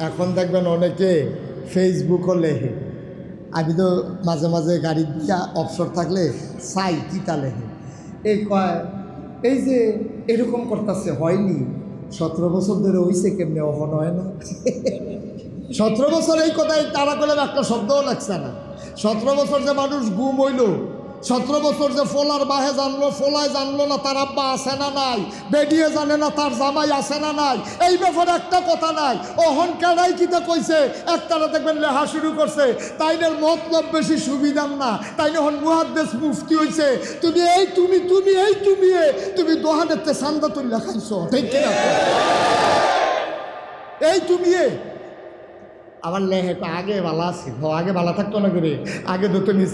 এখন দেখবেন অনেকে ফেসবুকও লেখে। আমি তো মাঝে মাঝে গাড়ি দিয়া অবসর থাকলে চাই কিতা লেখে, এই কয় এই যে এরকম করতেছে হয়নি, 17 বছর ধরে হইছে কেমনে অহন হয় না। 17 বছর এই কথাই তারা করলে একটা শব্দও লাগছে না। 17 বছর যে মানুষ গুম হইল, 17 বছর যে ফোলার বাহে জানলো, ফোলায় জানলো না তার আব্বা আছে না নাই, বেডিয়ে জানে না তার জামাই আছে না নাই, এই ব্যাপারে একটা কথা নাই। অহন কেডাই কিতা কইছে একটারা দেখবেন লেহা শুরু করছে, তাইনের মতলব বেশি সুবিধার না, তাই হন মুহাদ্দিস মুফতি হইছে। তুমি এই তুমি তুমি এই তুমি তুমি দোহানেতে সান্দা তুল্লা খাইছো, ঠিক কিনা? এই তুমি আবার লেহে তো আগে ভালো আছি, আগে ভালো থাকতো না করে, আগে তো তুমি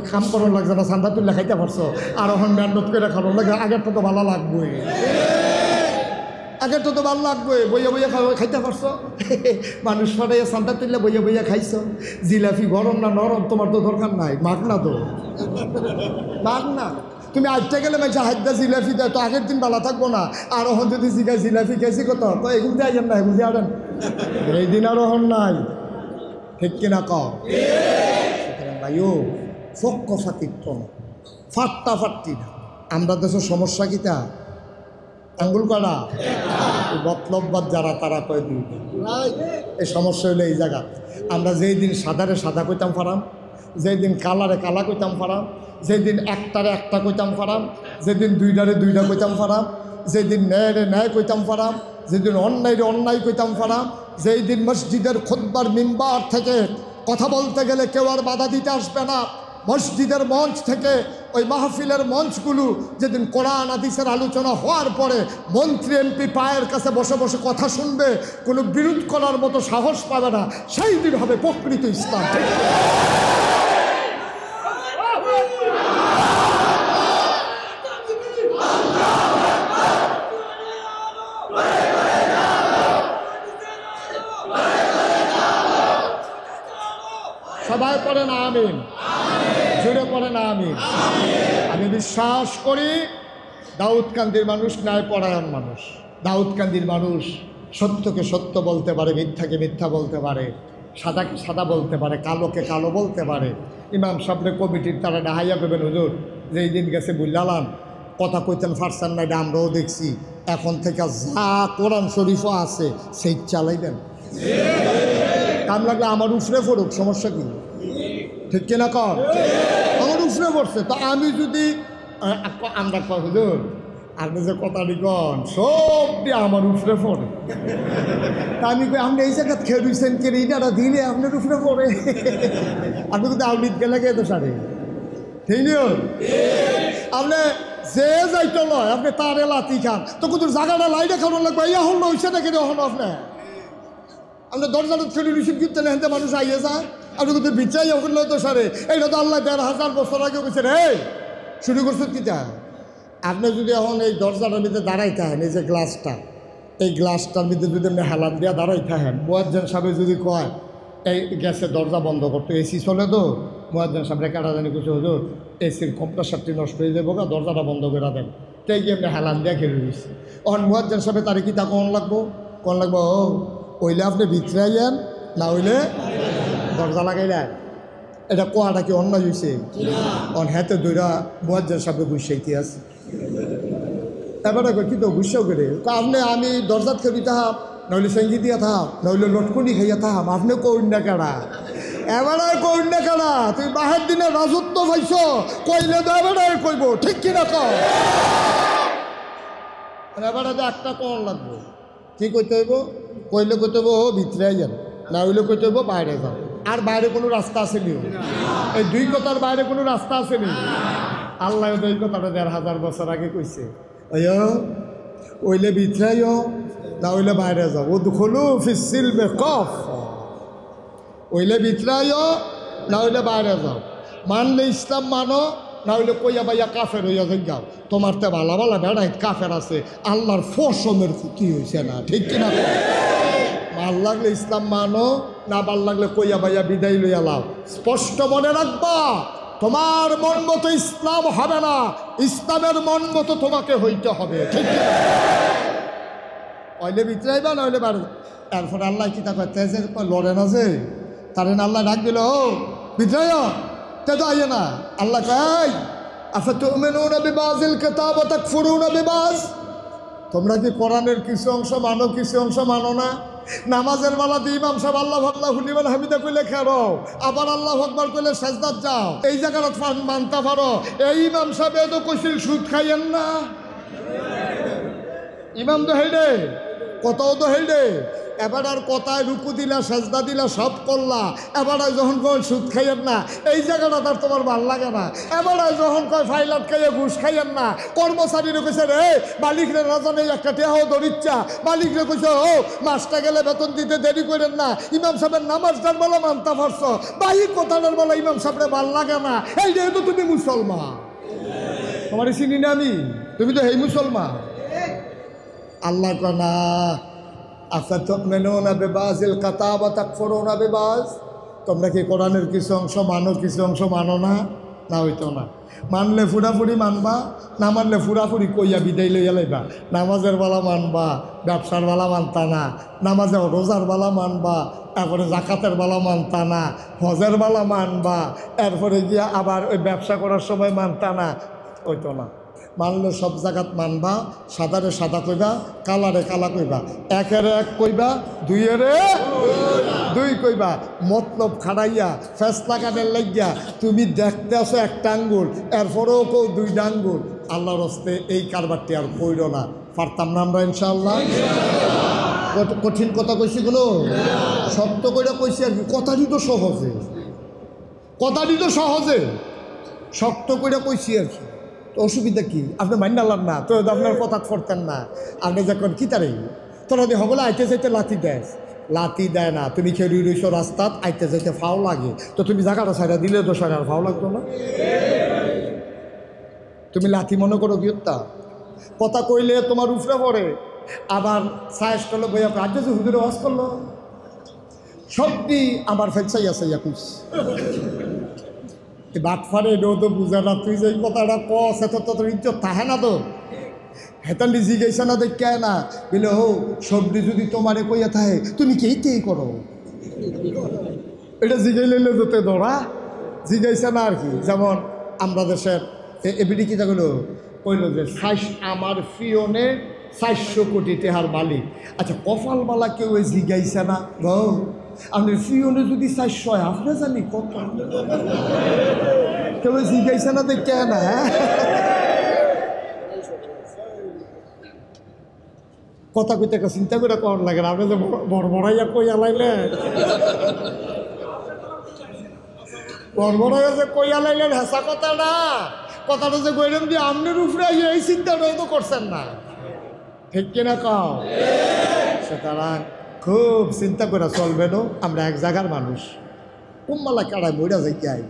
খাম করার লাগছে না, সান্দা তুললে খাইতে পারছো, আর এখন মেহনত করে খাওয়ার লাগে, আগেরটা তো ভালো লাগবে, আগেরটা তো ভালো লাগবে, বইয়া বইয়া খাইতে পারছো। মানুষ পরে সান্দা তুললে বইয়া বইয়া খাইছো। জিলাপি গরম না নরম তোমার তো দরকার নাই, মাগ না তো, মাগ না। তুমি আজটা গেলে মাইছে হাইদা জিলাপি দেয় তো আগের দিন ভালো থাকবো না, আর ওখান যদি জিগায় জিলাপি খাইছি কত, তো এগুলো দিয়ে আইয়েন না, এগুলো দিয়ে আনেন, এই দিন আর ওহন নাই, ঠিক কিনা কও? ভাইও ফক্ক ফাতিত্ব না, ফাট্টা ফাটতি না। আমরা দেশের সমস্যা কিতা আঙ্গুল করা মতলববাদ যারা তারা কয় দিই, এই সমস্যা হইলে এই জায়গা। আমরা যেই দিন সাদারে সাদা কইতাম ফারাম, যেই দিন কালারে কালা কইতাম ফারাম, যেদিন একটারে একটা কইতাম ফারাম, যেদিন দুইটারে দুইটা কইতাম ফারাম, যেদিন ন্যায়রে ন্যায় কইতাম ফারাম, যেদিন অন্যায়রে অন্যায় কইতাম ফারাম, যেই দিন মসজিদের খুতবার মিম্বার থেকে কথা বলতে গেলে কেউ আর বাধা দিতে আসবে না, মসজিদের মঞ্চ থেকে ওই মাহফিলের মঞ্চগুলো যেদিন কোরআন হাদিসের আলোচনা হওয়ার পরে মন্ত্রী এমপি পায়ের কাছে বসে বসে কথা শুনবে, কোনো বিরোধ করার মতো সাহস পাবে না, সেই দিন হবে প্রকৃত ইসলাম। সবাই পড়ে না আমিন, জুড়ে পড়ে না আমিন। আমি বিশ্বাস করি দাউদকান্দির মানুষ ন্যায়পরায়ণ মানুষ, দাউদকান্দির মানুষ সত্যকে সত্য বলতে পারে, মিথ্যাকে মিথ্যা বলতে পারে, সাদাকে সাদা বলতে পারে, কালোকে কালো বলতে পারে। ইমাম সাহেব কমিটির তারা ডাহাইয়া করবেন, হুজুর যেই দিন গেছে বুঝলাম কথা কইতেন ফারসান না, এটা আমরাও দেখছি, এখন থেকে যা কোরআন শরীফও আছে সেই চালাইবেন, কাম লাগলে আমার উফরে পড়ুক, সমস্যা কি? ঠিক কিনা কর? আমার উফরে পড়ছে তো আমি যদি আমরা কয় হুজুর আপনি যে কথাটি কন সবটি আমার উফরে পড়ে, তা আমি কই আপনি এই জায়গা খেয়ে দিচ্ছেন কে এইটা দিলে আপনার উফরে পড়ে, আপনি কিন্তু আউলিদ গেলে গে তো সারে, ঠিক নিও আপনি যে যাইতো নয় আপনি তার এলাতি খান তো কিন্তু জায়গাটা লাইনে খাওয়ানো লাগবে, ইয়া হল হয়েছে নাকি হল আপনার আমরা দরজাটা ছেড়ে রিসিভ করতে হেনতে মানুষ আইয়ে যায়, আপনি কিন্তু বিচাই ওগুলো তো সারে, এইটা তো আল্লাহ 1500 বছর আগে বলছেন এই শুরু করছেন কিটা। আপনি যদি এখন এই দরজাটার মধ্যে দাঁড়াই থাকেন, এই যে গ্লাসটা, এই গ্লাসটার মধ্যে যদি আপনি হেলান দিয়া দাঁড়াই থাকেন, মুয়াজ্জিন সাহেব যদি কয় এই গ্যাসের দরজা বন্ধ করতে, এসি চলে তো, মুয়াজ্জিন সাহেব কাটা জানি কিছু হুজুর এসির কম্প্রেসারটি নষ্ট হয়ে যাবো, দরজাটা বন্ধ করে দেন, তাই গিয়ে আপনি হেলান দিয়া খেলে দিচ্ছি। এখন মুয়াজ্জিন সাহেব তার কি তা কোন লাগবো, কোন লাগবো ওইলে আপনি ভিতরে আইয়েন, না হইলে দরজা লাগাইলেন, এটা কোয়াটা কি অন্যায় হয়েছে? অন হাতে দুইটা মুয়াজ্জিন সাহেব গুছাইতে আছে, এবারে কি তো গুসাও করে আপনি আমি দরজাত খেয়ে থাম, নইলে সঙ্গী দিয়া থাম, নইলে লটকুনি খাইয়া থাম, আপনি কইন না কেডা, এবারে কইন না কেডা, তুই বাহের দিনে রাজত্ব পাইছ কইলে তো এবারে কইব, ঠিক কিনা কর? এবারে যে একটা কোন লাগবো, কি কইতে হইব? কইলে কইতে হইব ও ভিতরে যান, না হইলে কইতে হইব বাইরে যান, আর বাইরে কোনো রাস্তা আসেনি, এই দুই কথার বাইরে কোনো রাস্তা আসেনি। আল্লাহ এই কথাটা 1500 বছর আগে কইছে, ওইলে ভিতরে না হইলে বাইরে যাও, ও দুখলু ফিসিল মে কফ, ওইলে ভিতরে না হইলে বাইরে যাও, মানলে ইসলাম মানো, না হইলে কইয়া বাইয়া কাফের হইয়া যাও, তোমার তো ভালো ভালো বেড়াই কাফের আছে, আল্লাহর ফসমের ক্ষতি হয়েছে না, ঠিক কিনা? ভাল লাগলে ইসলাম মানো, না ভাল লাগলে কইয়া বাইয়া বিদায় লইয়া লাও। স্পষ্ট মনে রাখবা তোমার মন মতো ইসলাম হবে না, ইসলামের মন মতো তোমাকে হইতে হবে, ঠিক কিনা? ওইলে ভিতরে আইবা না হইলে বাইরে। এরপরে আল্লাহ কি তা কয় তেজের লড়ে না যে তারে না আল্লাহ ডাক দিল ও বিদ্রোহ তে তো আইয়ে না আল্লাহ কয় আফাতুমিনুনা বিবাযিল কিতাব ওয়া তাকফুরুনা বিবায তোমরা কি কোরআনের কিছু অংশ মানো কিছু অংশ মানো না নামাজের বেলাতে ইমাম সাহেব আল্লাহু আল্লাহু লিমান হামিদা কইলে খেরো আবার আল্লাহু আকবার কইলে সাজদাত যাও এই জায়গাটা মানতে পারো এই ইমাম সাহেব তো কইছিল সুদ খাইয়েন না ইমাম তো হেডে কতও তো হেডে এবার আর কথায় রুকু দিলা সাজদা দিলা সব করলা এবার যখন কয় সুদ খাইয়েন না এই জায়গাটা তার তোমার ভাল লাগে না এবার যখন কয় ফাইলাট খাইয়ে ঘুষ খাইয়েন না কর্মচারীরা কইছে রে মালিকরে রাজানে একটা টেহাও ধরিচ্ছা মালিকরে কইছে ও মাসটা গেলে বেতন দিতে দেরি করেন না ইমাম সাহেবের নামাজটার বেলা মানতে পারছো বাহির কথাটার বেলা ইমাম সাহেবরে ভাল লাগে না এই যেহেতু তুমি মুসলমান তোমার চিনি না আমি তুমি তো এই মুসলমান আল্লাহ কনা আফাতুমিনুনা বিবাযিল কিতাব ওয়া তাকফুরুনা বিবায তোমরা কি কোরআনের কিছু অংশ মানো কিছু অংশ মানো না না হইতো না মানলে ফুরাফুরি মানবা না মানলে ফুরাফুরি কইয়া বিদায় লইয়া লাইবা নামাজের বেলা মানবা ব্যবসার বেলা মানতা না নামাজে রোজার বেলা মানবা এরপরে জাকাতের বেলা মানতা না হজের বেলা মানবা এরপরে গিয়া আবার ওই ব্যবসা করার সময় মানতা না হইতো না মানলে সব জায়গাত মানবা সাদারে সাদা কইবা কালারে কালা কইবা একের এক কইবা দুইয়েরে দুই কইবা মতলব খাড়াইয়া ফেসলা কানের লাগিয়া তুমি দেখতে আসো একটা আঙ্গুল এরপরেও কেউ দুইটা আঙ্গুল আল্লাহর হস্তে এই কারবারটি আর কইর না পারতাম না আমরা ইনশাআল্লাহ কঠিন কথা কইছি গুলো শক্ত কইরা কইছি আর কি কথাটি তো সহজে শক্ত কইরা কইছি আর কি তো অসুবিধা কি আপনি মান্য আল্লাহ না তো আপনার কথা করতেন না আপনি যখন কি তারে তোরা দিয়ে হবলে আইতে যাইতে লাথি দেয় না তুমি খেয়ে রইছো রাস্তাত আইতে যাইতে ফাও লাগে তো তুমি জায়গাটা ছাড়া দিলে তো সারা আর ফাও লাগতো না তুমি লাথি মনে করো বিয়ত্তা কথা কইলে তোমার উফরে পড়ে আবার সায়েস করলো বইয়া আজ যে হুজুরে ওয়াজ করলো সবটি আমার ফেলসাই আছে ইয়াকুস বাটফারে এটাও তো বুঝা না তুই যে কথাটা কস এত তোর ইজ্জত থাকে না তো হেতালি জিজ্ঞাসা না দেখে না বলে হো সবজি যদি তোমারে কইয়া থাকে তুমি কেই করো এটা জিগাই লইলে যেতে ধরা জিজ্ঞাসা না আর কি যেমন আমরা দেশের এবিডি কি থাকলো কইল যে আমার ফিওনে 400 কোটি টাকার মালিক আচ্ছা কপালবালা কেউ জিজ্ঞাসা না আপনার ফিওনে যদি 400 হয় আপনি জানি কত কেউ জিজ্ঞাসা না দেখে না কথা কইতে চিন্তা করে কর লাগে না আপনি যে বড়বড়াইয়া কইয়া লাইলেন বড়বড়াইয়া যে কইয়া লাইলেন হেসা কথাটা যে কইলাম যে আমনের উপরে এই চিন্তাটাও তো করছেন না ঠিক কিনা কও সুতরাং খুব চিন্তা করে চলবে না আমরা এক জায়গার মানুষ কুম্মালা কাড়ায় মইরা যাইতে আই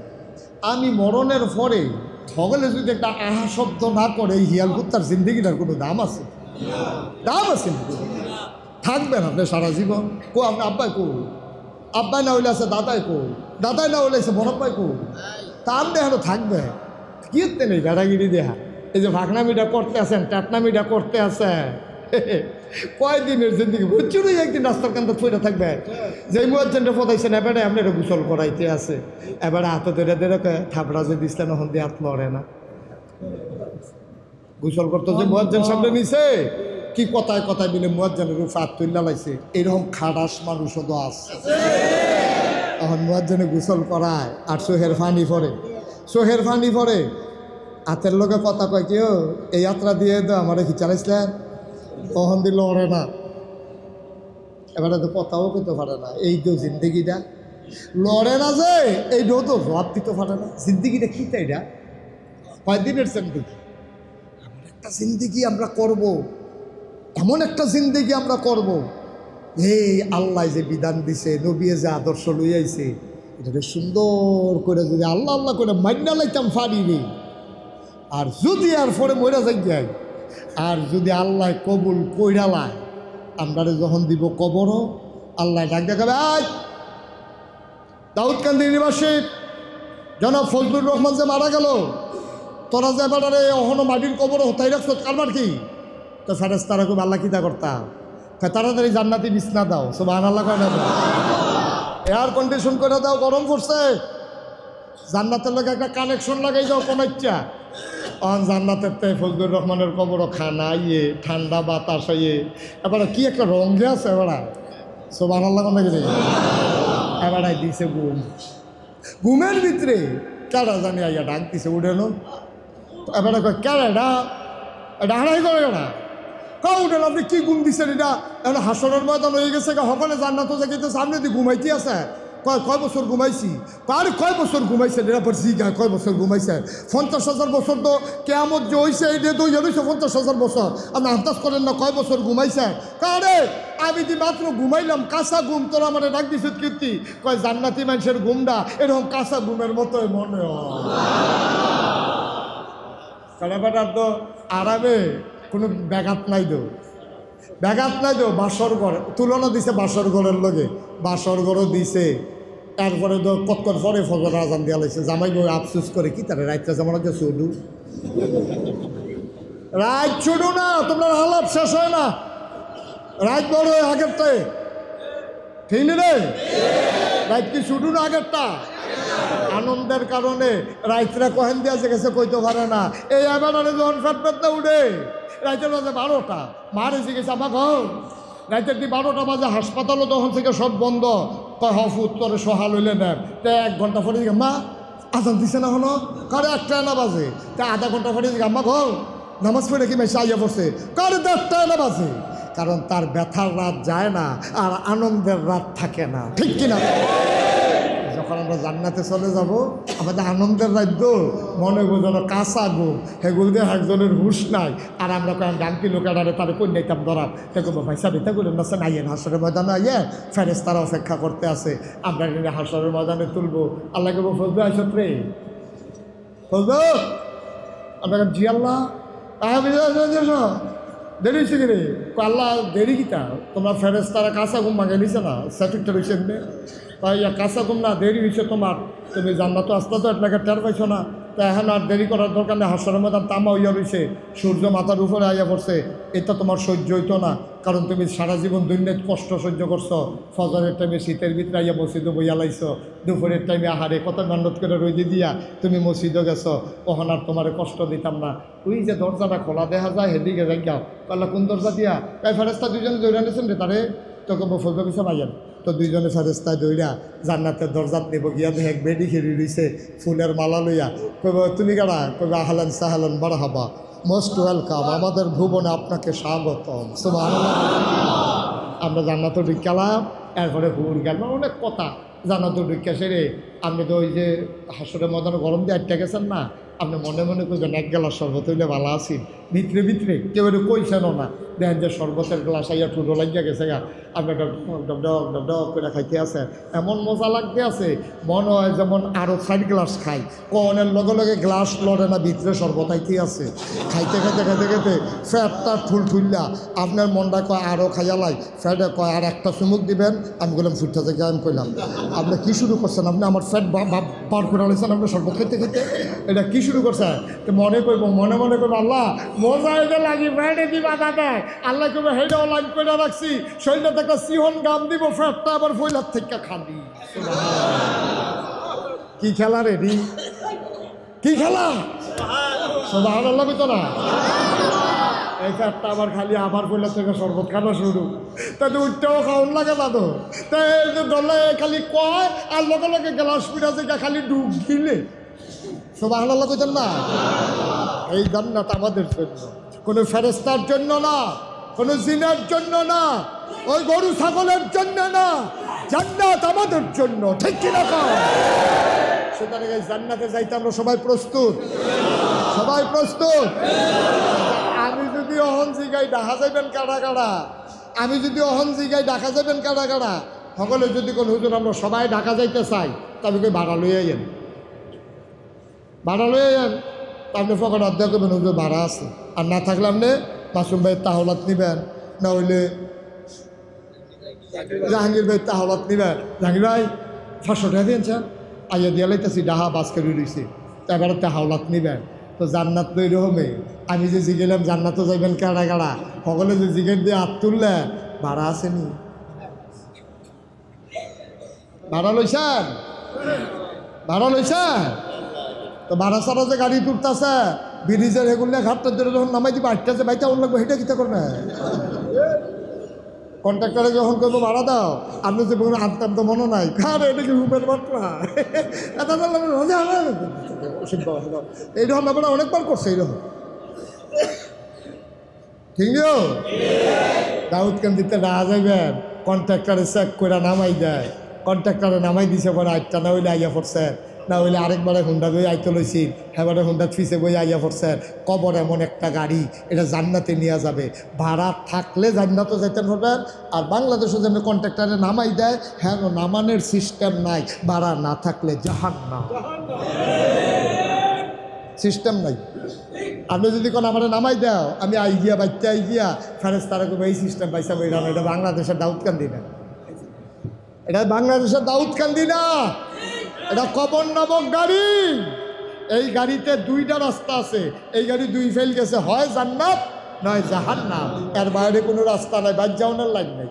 আমি মরণের পরে সকলে যদি একটা আহা শব্দ না করে এই হিয়াল কুত্তার জিন্দিগিটার কোনো দাম আছে থাকবেন আপনি সারা জীবন কো আপনি আব্বাই কো আব্বাই না হইলে আছে দাদাই কো দাদাই না হইলে আছে বড়াব্বাই কো তার দেহানো থাকবে কি হতে নেই বেড়াগিরি দেহা এই যে ভাগনামিটা করতে আছেন টাটনামিটা করতে আছেন কয়দিনের জিন্দিগি প্রচুরই একদিন রাস্তার কান্দা ফইরা থাকবে যেই মুয়াজ্জিনটা ফদাইছেন এবারে আপনারা গোসল করাইতে আছে এবারে হাতে ধরে ধরে থাপড়া যে দিচ্ছেন ওখান দিয়ে হাত লড়ে না গোসল করতে যে মুয়াজ্জিন সামনে নিছে কি কথায় মিলে মুয়াজ্জিনের উপর হাত তুল্লা লাইছে এরকম খাটাস মানুষও তো আছে এখন মুয়াজ্জিনে গোসল করায় আর সোহের ফানি পরে হাতের লোকে কথা কয় কেউ এই যাত্রা দিয়ে তো আমার কি চালাইছিলেন তখন দিল ওরে না এবারে তো কথাও করতে পারে না এই তো জিন্দিগিটা লড়ে না যে এইটাও তো জবাব দিতে পারে না জিন্দিগিটা কি তাই এটা কয়দিনের জিন্দিগি এমন একটা জিন্দিগি আমরা করব এই আল্লাহ যে বিধান দিছে নবী যে আদর্শ লইয়াইছে এটাকে সুন্দর করে যদি আল্লাহ করে মাইনা লাইতাম পারি রে আর যদি আর পরে মইরা যাই আর যদি আল্লাহ কবুল কইরালায় আমরা যখন দিব কবরও আল্লাহ ডাক দেখাবে আজ দাউদকান্দি নিবাসী জনাব ফজলুর রহমান যে মারা গেল তোরা যে এবারে অহনো মাটির কবরও হতাই রাখছ কারবার কি তো ফেরেশতারা খুব আল্লাহ কিতা করতাম তাড়াতাড়ি জান্নাতি বিছনা দাও, সুবহানাল্লাহ কয় না? এয়ার কন্ডিশন করে দাও, গরম পড়ছে। জান্নাতের লোক একটা কানেকশন লাগাই দাও কোন ইচ্ছা। জান্নাতের তে ফজলুর রহমানের কবর খানা ইয়ে ঠান্ডা বাতাস ইয়ে এবারে কি একটা রঙে আছে এবারা, সুবহানাল্লাহ কোন গেলে এবারাই দিছে ঘুম। ঘুমের ভিতরে কেডা জানি আইয়া ডাক দিছে উঠেনো। এবারে কয় কেডা এটা, এটা হারাই করে না উঠেন, আপনি কি ঘুম দিচ্ছেন? এটা এখন হাসরের ময়দান হয়ে গেছে, সকলে জান্নাত যাইতে সামনে দিয়ে ঘুমাইতে আছে। কয় বছর ঘুমাইছি? আর কয় বছর ঘুমাইছেন? এরা পর জিগা কয় বছর ঘুমাইছেন? 50,000 বছর তো কেমন যে হয়েছে এটা তো হয়েছে 50,000 বছর। আপনি আন্দাজ করেন না কয় বছর ঘুমাইছেন? কারে আমি যে মাত্র ঘুমাইলাম, কাঁচা ঘুম, তোরা আমার ডাক দিছ কীর্তি। কয় জান্নাতি মানুষের ঘুমটা এরকম কাঁচা ঘুমের মতোই মনে হয়। বেটার তো আরামে কোনো ব্যাঘাত নাই দো, ব্যাঘাত নাই দো। বাসর ঘর তুলনা দিছে বাসর ঘরের লগে, বাসর ঘরও দিছে। তারপরে তো কতক্ষণ পরে ফজর আজান দেওয়া লাগছে। জামাই বই আফসুস করে কি তারা রাইতটা যেমন হচ্ছে ছুডু রাত ছুডু না, তোমরা হালাত শেষ হয় না, রাত বড় হয় আগেরটাই, ঠিক রে? রাত কি ছুডু না আগেরটা? আনন্দের কারণে রাইতরা কহেন দিয়া গেছে কইতে পারে না। এই এবার যখন ফেট না উঠে রাইতের বাজে 12টা, মার এসে গেছে আমার ঘর রাইতের দি 12টা বাজে, হাসপাতালও তখন থেকে সব বন্ধ। কয় হফ উত্তরে সহাল হইলে নেন। তা 1 ঘন্টা পরে দিকে মা আজান দিছে না হলো, কারে 1টা না বাজে। তা আধা ঘন্টা পরে দিকে আম্মা ঘর নামাজ পড়ে কি মেসে আইয়া পড়ছে, কারে 1:30 না বাজে। কারণ তার ব্যথার রাত যায় না আর আনন্দের রাত থাকে না, ঠিক কিনা? যখন আমরা জান্নাতে চলে যাব আমাদের আনন্দের রাজ্য মনে বোঝানো কাঁচা ঘুম, সেগুলো দিয়ে একজনের হুশ নাই। আর আমরা কয়েক ডাঙ্কি লোকেরারে তার কই নিতাম ধরাম, তে করবো ভাই সাহেব এটা করে না আইয়েন হাসরের ময়দানে আইয়ে ফেরেশতারা অপেক্ষা করতে আছে, আমরা হাসরের ময়দানে তুলবো। আল্লাহ কেবো ফজবে আইসত রে, ফজবে আমরা জি আল্লাহ দেরি হয়েছে কি রে? আল্লাহ দেরি কিতা, তোমরা ফেরেশতারা কাঁচা ঘুম ভাঙে নিছে না, সেটিকটা রয়েছে তাই কাঁচা ঘুম না, দেরি হয়েছে তোমার, তুমি জান্নাত আসতে তো এটাকে টের পাইছো না। তা এখন আর দেরি করার দরকার নেই, হাসরের ময়দান তামা হইয়া রয়েছে, সূর্য মাথার উপরে আইয়া পড়ছে, এটা তোমার সহ্য হইতো না। কারণ তুমি সারা জীবন দুনিয়ায় কষ্ট সহ্য করছো, ফজরের টাইমে শীতের ভিতরে আইয়া মসজিদে বইয়া লাইছো, দুপুরের টাইমে আহারে কত মেহনত করে রইদি দিয়া তুমি মসজিদে গেছো, তখন আর তোমার কষ্ট দিতাম না। ওই যে দরজাটা খোলা দেখা যায় সেদিকে যাই যাও, তাহলে কোন দরজা দিয়া তাই ফেরেশতা দুজনে দৌড়া নিয়েছেন রে তারে, তোকে ফজবে পিছিয়ে পাইয়েন। তো দুইজনে ফেরেশতায় দৌড়া জান্নাতের দরজাত নেব গিয়া দেখে এক বেডি খেলি রইছে ফুলের মালা লইয়া। কইব তুমি কারা? কইব আহলান সাহলান মারহাবা, মোস্ট ওয়েলকাম, আমাদের ভুবনে আপনাকে স্বাগতম। সুবহানাল্লাহ। আমরা জান্নাতে ঢুকালাম, এরপরে হুর গেল অনেক কথা। জান্নাতে ঢুকা সেরে আপনি তো ওই যে হাসরের ময়দানে গরম দিয়ে আটটা গেছেন না, আপনি মনে মনে করবেন 1 গ্লাস শরবত হইলে ভালো আছি, ভিতরে ভিতরে কেউ একটু কইছেনও না, দেখেন যে শরবতের গ্লাস আইয়া ঠুডো লাগিয়া গেছে গা, আপনি ডক ডক করে খাইতে আছে, এমন মজা লাগতে আছে মনে হয় যেমন আরও 4 গ্লাস খাই। কনের লগে লগে গ্লাস লড়ে না, ভিতরে শরবত আইতে আছে, খাইতে খাইতে খাইতে খাইতে ফ্যাটটা ঠুলঠুল্লা, আপনার মনটা কয় আরও খাইয়া লাই, ফ্যাটে কয় আর একটা চুমুক দিবেন। আমি বললাম ফুটটা থেকে আমি কইলাম আপনি কী শুরু করছেন, আপনি আমার ফ্যাট বার করে আলাইছেন আপনি শরবত খেতে খেতে, এটা কী শুরু করছে? তো মনে করবো মনে মনে করবো আল্লাহ মজা এটা লাগি ফ্যাটে কি বাধা দেয়, আল্লাহ করবো হেটাও লাইন করে রাখছি, শরীরটা একটা সিহন গাম দিব, ফ্যাটটা আবার ফইলার থেকে খাবি। কি খেলা রেডি, কি খেলা? সুবহানাল্লাহ তো না, এই ফ্যাটটা আবার খালি আবার ফইলার থেকে শরবত খাওয়া শুরু, তাতে উঠতেও খাওয়ান লাগে না তো, তাই দলে খালি কয় আর লগে লগে গ্লাস পিঠা থেকে খালি ডুব দিলে। সুবহানাল্লাহ কইতেন না? এই জান্নাত আমাদের জন্য, কোনো ফেরেশতার জন্য না, কোনো জিনের জন্য না, ওই গরু ছাগলের জন্য না, জান্নাত আমাদের জন্য, ঠিক কিনা? সুতরাং এই জান্নাতে যাইতে আমরা সবাই প্রস্তুত, সবাই প্রস্তুত। আমি যদি অহন জিগাই দেখা যাবেন কারা কারা, আমি যদি অহন জিগাই দেখা যাবেন কারা কারা, সকলে যদি কোনো হুজুর আমরা সবাই ঢাকা যাইতে চাই তবে কই ভাড়া লইয়া যান, ভাড়া লইয়া যান, আপনি ফকট অর্ধেক করবেন হুজুর ভাড়া আছে, আর না থাকলে আপনি মাসুম ভাইয়ের তাহলাত নিবেন, না হইলে জাহাঙ্গীর ভাইয়ের তাহলাত নিবেন। জাহাঙ্গীর ভাই 500 টাকা দিয়েছেন, আইয়া দিয়া লাইতেছি ডাহা বাস করে রয়েছে, এবারে তাহলাত নিবেন। তো জান্নাত নই রহমে আমি যে জিগেলাম জান্নাতও যাইবেন কারা কারা, সকলে যে জিগের দিয়ে হাত তুললে ভাড়া আসেনি? ভাড়া লইছেন? ভাড়া লইছেন? তো ভাড়া ছাড়া যে গাড়ি তুলতেছে ব্রিজের এগুলো ঘাটটার জন্য যখন নামাই দিবে আটটাছে বাইতে অন্য লাগবে সেটা কিতা করবে? কন্ট্রাক্টারে যখন করবো ভাড়া দাও, আপনি যে বলুন আনতাম তো মনে নাই, আরে এটা কি রূপের বাটরা, এইরকম ব্যাপারে অনেকবার করছে এইরকম। ঠিক নিও দাউদকান্দিতে না যাইবেন, কন্ট্রাক্টারে চেক করে নামাই দেয়, কন্ট্রাক্টারে নামাই দিছে পরে আটটা না হইলে আইয়া পড়ছে, না হইলে আরেকবারে হুন্ডা বই আইতে লইছি, হেবারে হুন্ডা ফিসে বই আইয়া পড়ছে। কবর এমন একটা গাড়ি, এটা জান্নাতে নিয়ে যাবে, ভাড়া থাকলে জান্নাতও যাইতে পারবেন। আর বাংলাদেশে যেন কন্ট্রাক্টারে নামাই দেয়, হ্যাঁ নামানোর সিস্টেম নাই, ভাড়া না থাকলে জাহান্নাম, সিস্টেম নাই। আপনি যদি কোন আমার নামাই দাও, আমি আই গিয়া বাচ্চা আই গিয়া ফেরেস তারা এই সিস্টেম পাইসা বইলাম, এটা বাংলাদেশের দাউদকান্দি না, এটা বাংলাদেশের দাউদকান্দি না, এটা কবর নামক গাড়ি। এই গাড়িতে দুইটা রাস্তা আছে, এই গাড়ি দুই ফেল গেছে, হয় জান্নাত নয় জাহান্নাম, এর বাইরে কোনো রাস্তা নাই, বাদ যাওয়ানোর লাইন নেই।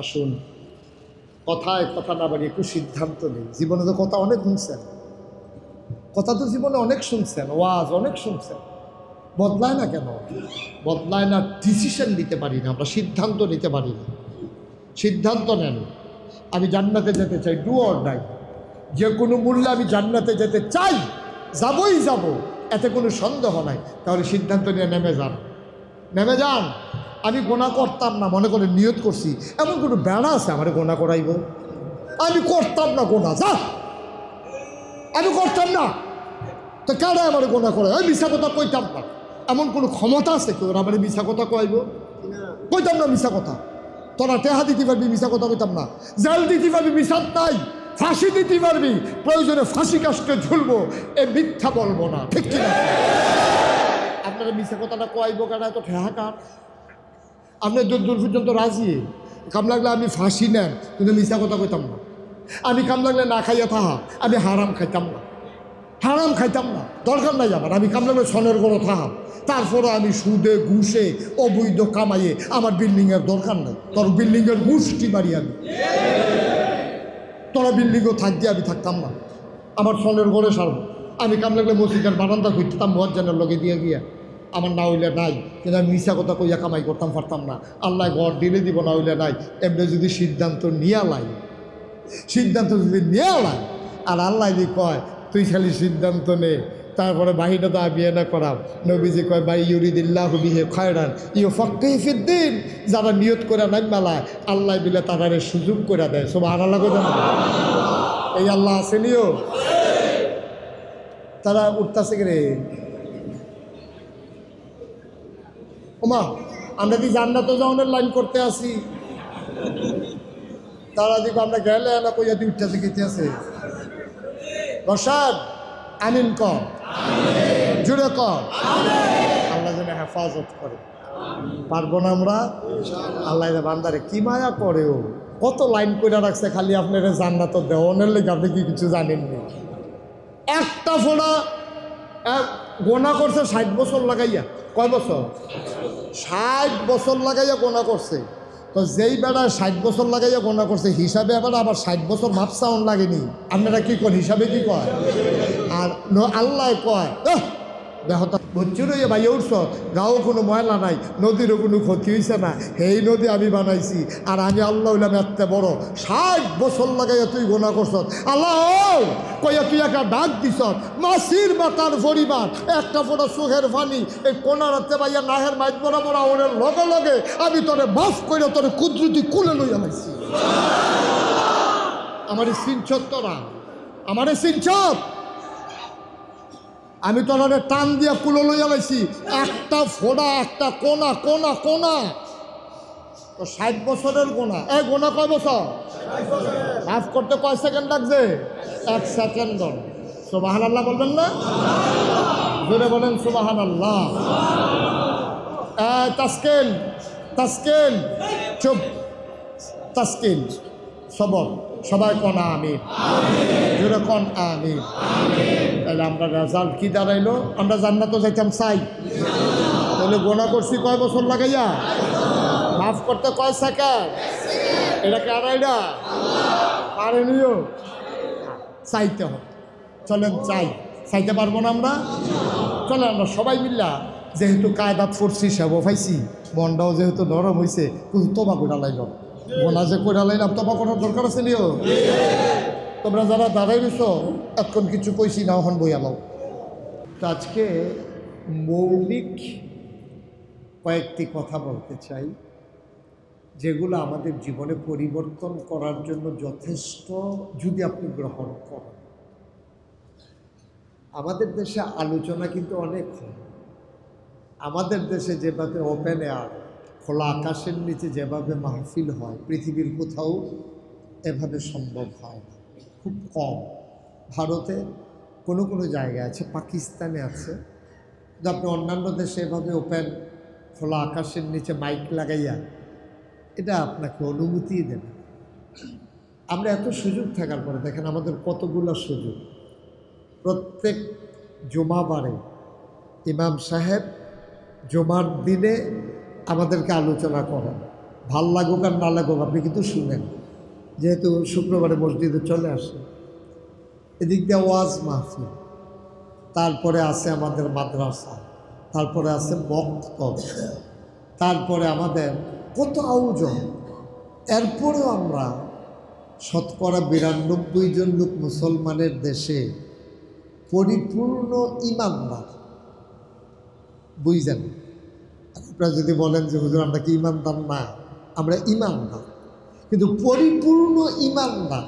আসুন কথায় কথা না বাড়ি একটু সিদ্ধান্ত নেই। জীবনে তো কথা অনেক শুনছেন, কথা তো জীবনে অনেক শুনছেন, ওয়াজ অনেক শুনছেন, বদলায় না কেন? বদলায় না, ডিসিশন নিতে পারি না আমরা, সিদ্ধান্ত নিতে পারি না। সিদ্ধান্ত নেন, আমি জান্নাতে যেতে চাই, ডু অর ডাই, যে কোনো মূল্যে আমি জান্নাতে যেতে চাই, যাবই যাব, এতে কোনো সন্দেহ নাই। তাহলে সিদ্ধান্ত নিয়ে নেমে যান, নেমে যান। আমি গোনা করতাম না মনে করে নিয়ত করছি, এমন কোনো বেড়া আছে আমার গোনা করাইব? আমি করতাম না গোনা, যা আমি করতাম না, তো কেন আমার গোনা করে? আমি মিশা কথা কইতাম না, এমন কোনো ক্ষমতা আছে কেউ আমার মিশা কথা কইব? কইতাম না মিশা কথা। তোরা টেহা দিতে পারবি, মিশা কথা কইতাম না। জেল দিতে পারবি, মিশাত নাই, ফাঁসি দিতে পারবি, প্রয়োজনে ফাঁসি কাস্টে ঝুলবো, এ মিথ্যা বলবো না, ঠিক কিনা? আপনারা মিশা কথাটা কইব কেন? এত ঠেহা কার? আপনি দূর পর্যন্ত রাজি, কাম লাগলে আমি ফাঁসি নেন, কিন্তু মিশা কথা কইতাম না। আমি কাম লাগলে না খাইয়া থাহা, আমি হারাম খাইতাম না, হারাম খাইতাম না, দরকার নাই আমার। আমি কাম লাগলে সনের গড়ো থাহাম, তারপরে আমি সুদে ঘুষে অবৈধ কামাইয়ে আমার বিল্ডিংয়ের দরকার নাই। তোর বিল্ডিংয়ের ঘুষটি মারি আমি, তোরা বিল্ডিংও থাকতে আমি থাকতাম না, আমার সনের গড়ে সারবো। আমি কাম লাগলে মসজিদের বারান্দা খুঁজতাম মুয়াজ্জিনের লগে দিয়ে গিয়া, আমার না হইলে নাই, কিন্তু আমি মিশা কথা কইয়া কামাই করতাম পারতাম না। আল্লাহ ঘর দিলে দিব, না হইলে নাই। এমনি যদি সিদ্ধান্ত নিয়ে লাই, সিদ্ধান্ত যদি নিয়ে লাই, আর আল্লাহ যদি কয় তুই খালি সিদ্ধান্ত নে, তারপরে বাহিটা তো আবিয়ে না করাম। নবীজি কয় ভাই ইউরিদিল্লাহু বিহি খায়রান ইউফাক্কিহু ফিদ্দীন, যারা নিয়ত করে নাই মেলায় আল্লাহ বিলে তারারে সুযোগ করে দেয়। সুবহানাল্লাহ কইতাম, এই আল্লাহ আসেনিও, তারা উঠতেছে রে ওমা, আমরা কি জান্নাতে যাওয়ার লাইন করতে আসি, তারা দিকে আমরা গেলে না কইয়া দি উঠতেছে গেতে আছে। রশাদ আমিন কর, জুড়ে কর, আল্লাহ যেন হেফাজত করে। পারবো না আমরা? আল্লাহ বান্দারে কি মায়া করে, ও কত লাইন করে রাখছে খালি আপনার জান্নাত দেওয়ানের লেগে, আপনি কি কিছু জানেননি? একটা ফোড়া গোনা করছে 60 বছর লাগাইয়া, কয় বছর? 60 বছর লাগাইয়া গোনা করছে। তো যেই বেড়া 60 বছর লাগাইয়া গোনা করছে, হিসাবে আবার 60 বছর মাপসাউন লাগেনি। আপনারা কি কন, হিসাবে কি কয়? আর আল্লাহ কয় দেখো বচ্চু রইয়া ভাই উঠছ, গাঁও কোনো ময়লা নাই, নদীরও কোনো ক্ষতি হয়েছে না, এই নদী আমি বানাইছি, আর আমি আল্লাহ হইলাম এত বড়। 60 বছর লাগাইয়া তুই গোনা করছ, আল্লাহ কইয়া তুই একটা ডাক দিছ, মাসির মাতার পরিমাণ একটা ফোটা চোখের পানি এই কোনারাতে ভাইয়া নাহের মাইট বরাবর ওনের লগে লগে আমি তোরে মাফ করে তোরে কুদরতি কুলে লইয়া লাইছি। আমারে সিনছত তোরা, আমারে সিনছত, আমি তোরে টান দিয়া কুলো লইয়া লাইছি, একটা ফোড়া একটা কোনা কোনা কোনা। তো 60 বছরের গোনা, এই গোনা কয় বছর? মাফ করতে কয় সেকেন্ড লাগছে? 1 সেকেন্ড। সুবহানাল্লাহ বলবেন না? জোরে বলেন সুবহানাল্লাহ। তাসকিন তাসকিন, চুপ, তাসকিন, সবর, সবাই কোন আমিন, জোরে কোন আমিন। তাহলে আমরা রেজাল্ট কি দাঁড়াইলো? আমরা জান্নাতে যাইতাম চাই, তাহলে গোনা করছি কয় বছর লাগাইয়া? মাফ করতে কয় সেকেন্ড? এটা কারাইডা পারেনিও, চাইতে হবে। চলেন চাইতে পারবো না আমরা? চলে আমরা সবাই মিল্লা যেহেতু কায়দাত পড়ছি সেব পাইছি, মনটাও যেহেতু নরম হয়েছে, কিন্তু তোবা করে লাইলাম, গোনা যে করে লাইলাম, তোবা করার দরকার আছে নিও। তোমরা যারা দাঁড়াই রয়েছ এতক্ষণ কিছু কইছি না, এখন বই আলাও। তো আজকে মৌলিক কয়েকটি কথা বলতে চাই, যেগুলো আমাদের জীবনে পরিবর্তন করার জন্য যথেষ্ট, যদি আপনি গ্রহণ করেন। আমাদের দেশে আলোচনা কিন্তু অনেক হয়। আমাদের দেশে যেভাবে ওপেন এয়ার, খোলা আকাশের নিচে যেভাবে মাহফিল হয়, পৃথিবীর কোথাও এভাবে সম্ভব হয় না, খুব কম। ভারতে কোনো কোনো জায়গায় আছে, পাকিস্তানে আছে, কিন্তু আপনি অন্যান্য দেশে এভাবে ওপেন খোলা আকাশের নিচে মাইক লাগাইয়া এটা আপনাকে অনুমতি দেবে। আমরা এত সুযোগ থাকার পরে দেখেন আমাদের কতগুলো সুযোগ। প্রত্যেক জুমাবারে ইমাম সাহেব জুমার দিনে আমাদেরকে আলোচনা করেন, ভাল লাগুক আর না লাগুক আপনি কিন্তু শুনেন, যেহেতু শুক্রবারে মসজিদে চলে আসে। এদিক দিয়ে ওয়াজ মাহফিল, তারপরে আছে আমাদের মাদ্রাসা, তারপরে আছে বক্তব্য, তারপরে আমাদের কত আয়োজন। এরপরেও আমরা শতকরা 92 জন লোক মুসলমানের দেশে পরিপূর্ণ ইমানদার। বুঝলেন? আপনারা যদি বলেন যে হুজুর আমরা কি ইমানদার না, আমরা ইমানদার, কিন্তু পরিপূর্ণ ইমানদার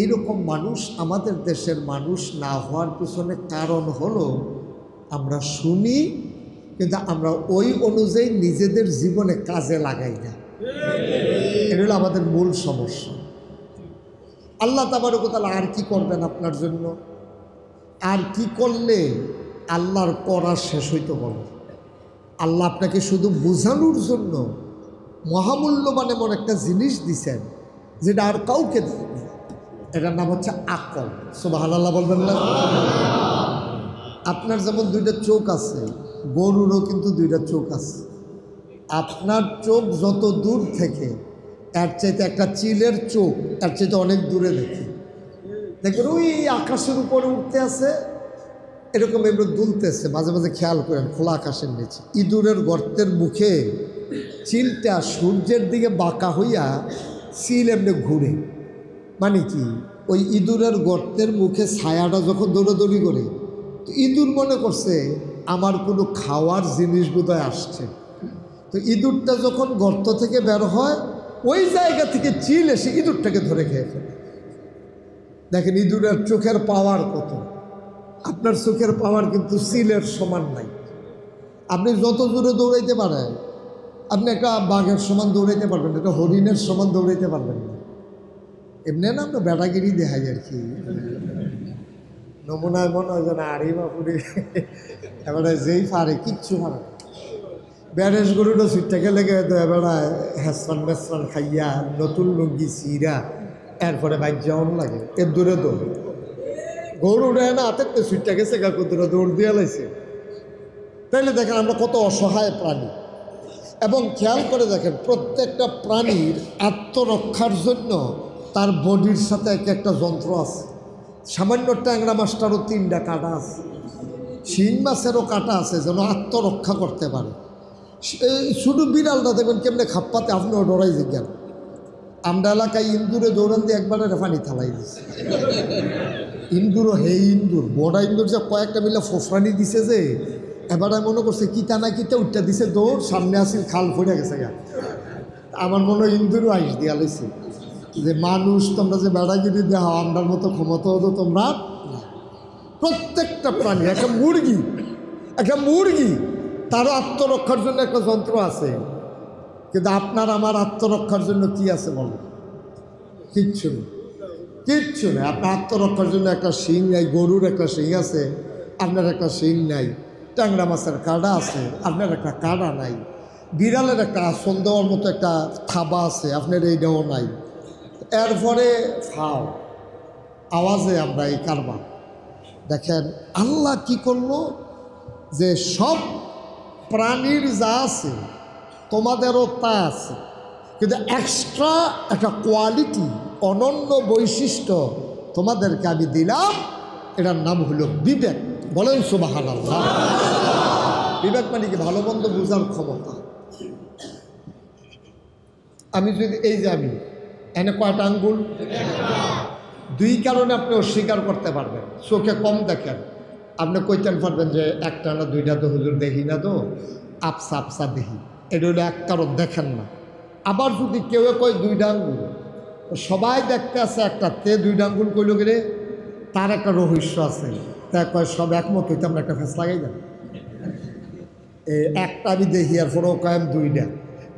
এইরকম মানুষ আমাদের দেশের মানুষ না হওয়ার পিছনে কারণ হলো আমরা শুনি, কিন্তু আমরা ওই অনুযায়ী নিজেদের জীবনে কাজে লাগাই না। এটা হলো আমাদের মূল সমস্যা। আল্লাহ তাবারক ওয়া তাআলা আর কি করবেন আপনার জন্য? আর কি করলে আল্লাহর করা শেষ হইতো বলো? আল্লাহ আপনাকে শুধু বোঝানোর জন্য মহামূল্যবান এমন একটা জিনিস দিছেন যেটা আর কাউকে দেয়নি। এটার নাম হচ্ছে আকল। সুবহানাল্লাহ বলবেন না? আপনার যেমন 2টা চোখ আছে, গরুরও কিন্তু 2টা চোখ আছে। আপনার চোখ যত দূর থেকে, এর চাইতে একটা চিলের চোখ এর চাইতে অনেক দূরে দেখে। দেখবেন ওই আকাশের উপরে উঠতে আছে, এরকম এবার দুলতেছে, মাঝে মাঝে খেয়াল করেন খোলা আকাশের নিচে। ইঁদুরের গর্তের মুখে চিলটা সূর্যের দিকে বাঁকা হইয়া চিল এমনি ঘুরে। মানে কি, ওই ইঁদুরের গর্তের মুখে ছায়াটা যখন দৌড়াদৌড়ি করে, তো ইঁদুর মনে করছে আমার কোনো খাওয়ার জিনিস বোধহয় আসছে। তো ইঁদুরটা যখন গর্ত থেকে বের হয়, ওই জায়গা থেকে চিল এসে ইঁদুরটাকে ধরে খেয়ে ফেলে। দেখেন ইঁদুরের চোখের পাওয়ার কত। আপনার চোখের পাওয়ার কিন্তু চিলের সমান নাই। আপনি যত দূরে দৌড়াইতে পারেন, আপনি একটা বাঘের সমান দৌড়াইতে পারবেন না, একটা হরিণের সমান দৌড়াইতে পারবেন না। এমনি না আমরা বেটাগিরি দেখাই আর কি, নমুনায় মনে হয় যেন আরে বাপুরে এবারে যেই পারে কিচ্ছু পারে না। ব্যারেজ গরুটা সুইটটাকে লেগে এবারে হেসরান মেসরান খাইয়া নতুন লুঙ্গি চিরা এরপরে বাইক যাওয়ান লাগে, এর দূরে দৌড় গরু দেয় না হাতের তো সুইটটা গেছে দূরে দৌড় দিয়ে লাইছে। তাইলে দেখেন আমরা কত অসহায় প্রাণী। এবং খেয়াল করে দেখেন প্রত্যেকটা প্রাণীর আত্মরক্ষার জন্য তার বডির সাথে একটা যন্ত্র আছে। সামান্য ট্যাংরা মাছটারও 3টা কাঁটা আছে, শিং মাছেরও কাঁটা আছে যেন আত্মরক্ষা করতে পারে। শুধু বিড়ালটা দেখবেন কেমনে খাপ্পাতে, আপনিও ডরাই জিজ্ঞান। আমরা এলাকায় ইন্দুরে দৌড়ান দিয়ে একবারে রেফানি থালাই দিচ্ছে। ইন্দুরও হে ইন্দুর, বড়া ইন্দুর যে কয়েকটা মিলে ফোফরানি দিছে যে এবারে মনে করছে কিতা না কিতা উঠটা দিছে দৌড়, সামনে আসি খাল ফুটে গেছে গা। আমার মনে হয় ইন্দুরও আইস দিয়া লাইছে যে মানুষ তোমরা যে বেড়াগিরি দেওয়া আমরার মতো ক্ষমতা হতো তোমরা। প্রত্যেকটা প্রাণী, একটা মুরগি তারও আত্মরক্ষার জন্য একটা যন্ত্র আছে, কিন্তু আপনার আমার আত্মরক্ষার জন্য কি আছে বলো? কিচ্ছু নেই, কিচ্ছু নেই। আপনার আত্মরক্ষার জন্য একটা শিং নাই, গরুর একটা শিং আছে, আপনার একটা শিং নাই। ট্যাংরা মাছের কাঁটা আছে, আপনার একটা কাঁটা নাই। বিড়ালের একটা আসন দেওয়ার মতো একটা থাবা আছে, আপনার এইটাও নাই। এরপরে ফাও আওয়াজে আমরা এই কারবার। দেখেন আল্লাহ কি করলো, যে সব প্রাণীর যা আছে তোমাদেরও তা আছে, কিন্তু এক্সট্রা একটা কোয়ালিটি, অনন্য বৈশিষ্ট্য তোমাদেরকে আমি দিলাম, এটার নাম হলো বিবেক। বলেন সুবহানাল্লাহ। বিবেক মানে কি? ভালো মন্দ বোঝার ক্ষমতা। আমি যদি এই যে আমি এনে কয়টা আঙ্গুল? দুই কারণে আপনি অস্বীকার করতে পারবেন। চোখে কম দেখেন, আপনি কইতেন পারবেন যে একটা না দুইটা তো হুজুর দেখি না, তো আপসা আপসা দেখি, এটা হলো এক কারণ, দেখেন না। আবার যদি কেউ কয় দুইটা আঙ্গুল, তো সবাই দেখতে আছে একটা, তে দুইটা আঙ্গুল কইল গেলে তার একটা রহস্য আছে, তা কয় সব একমত হইতে আমরা একটা ফেস লাগাই যান। একটা আমি দেখি আর পরেও কয়েম দুইটা,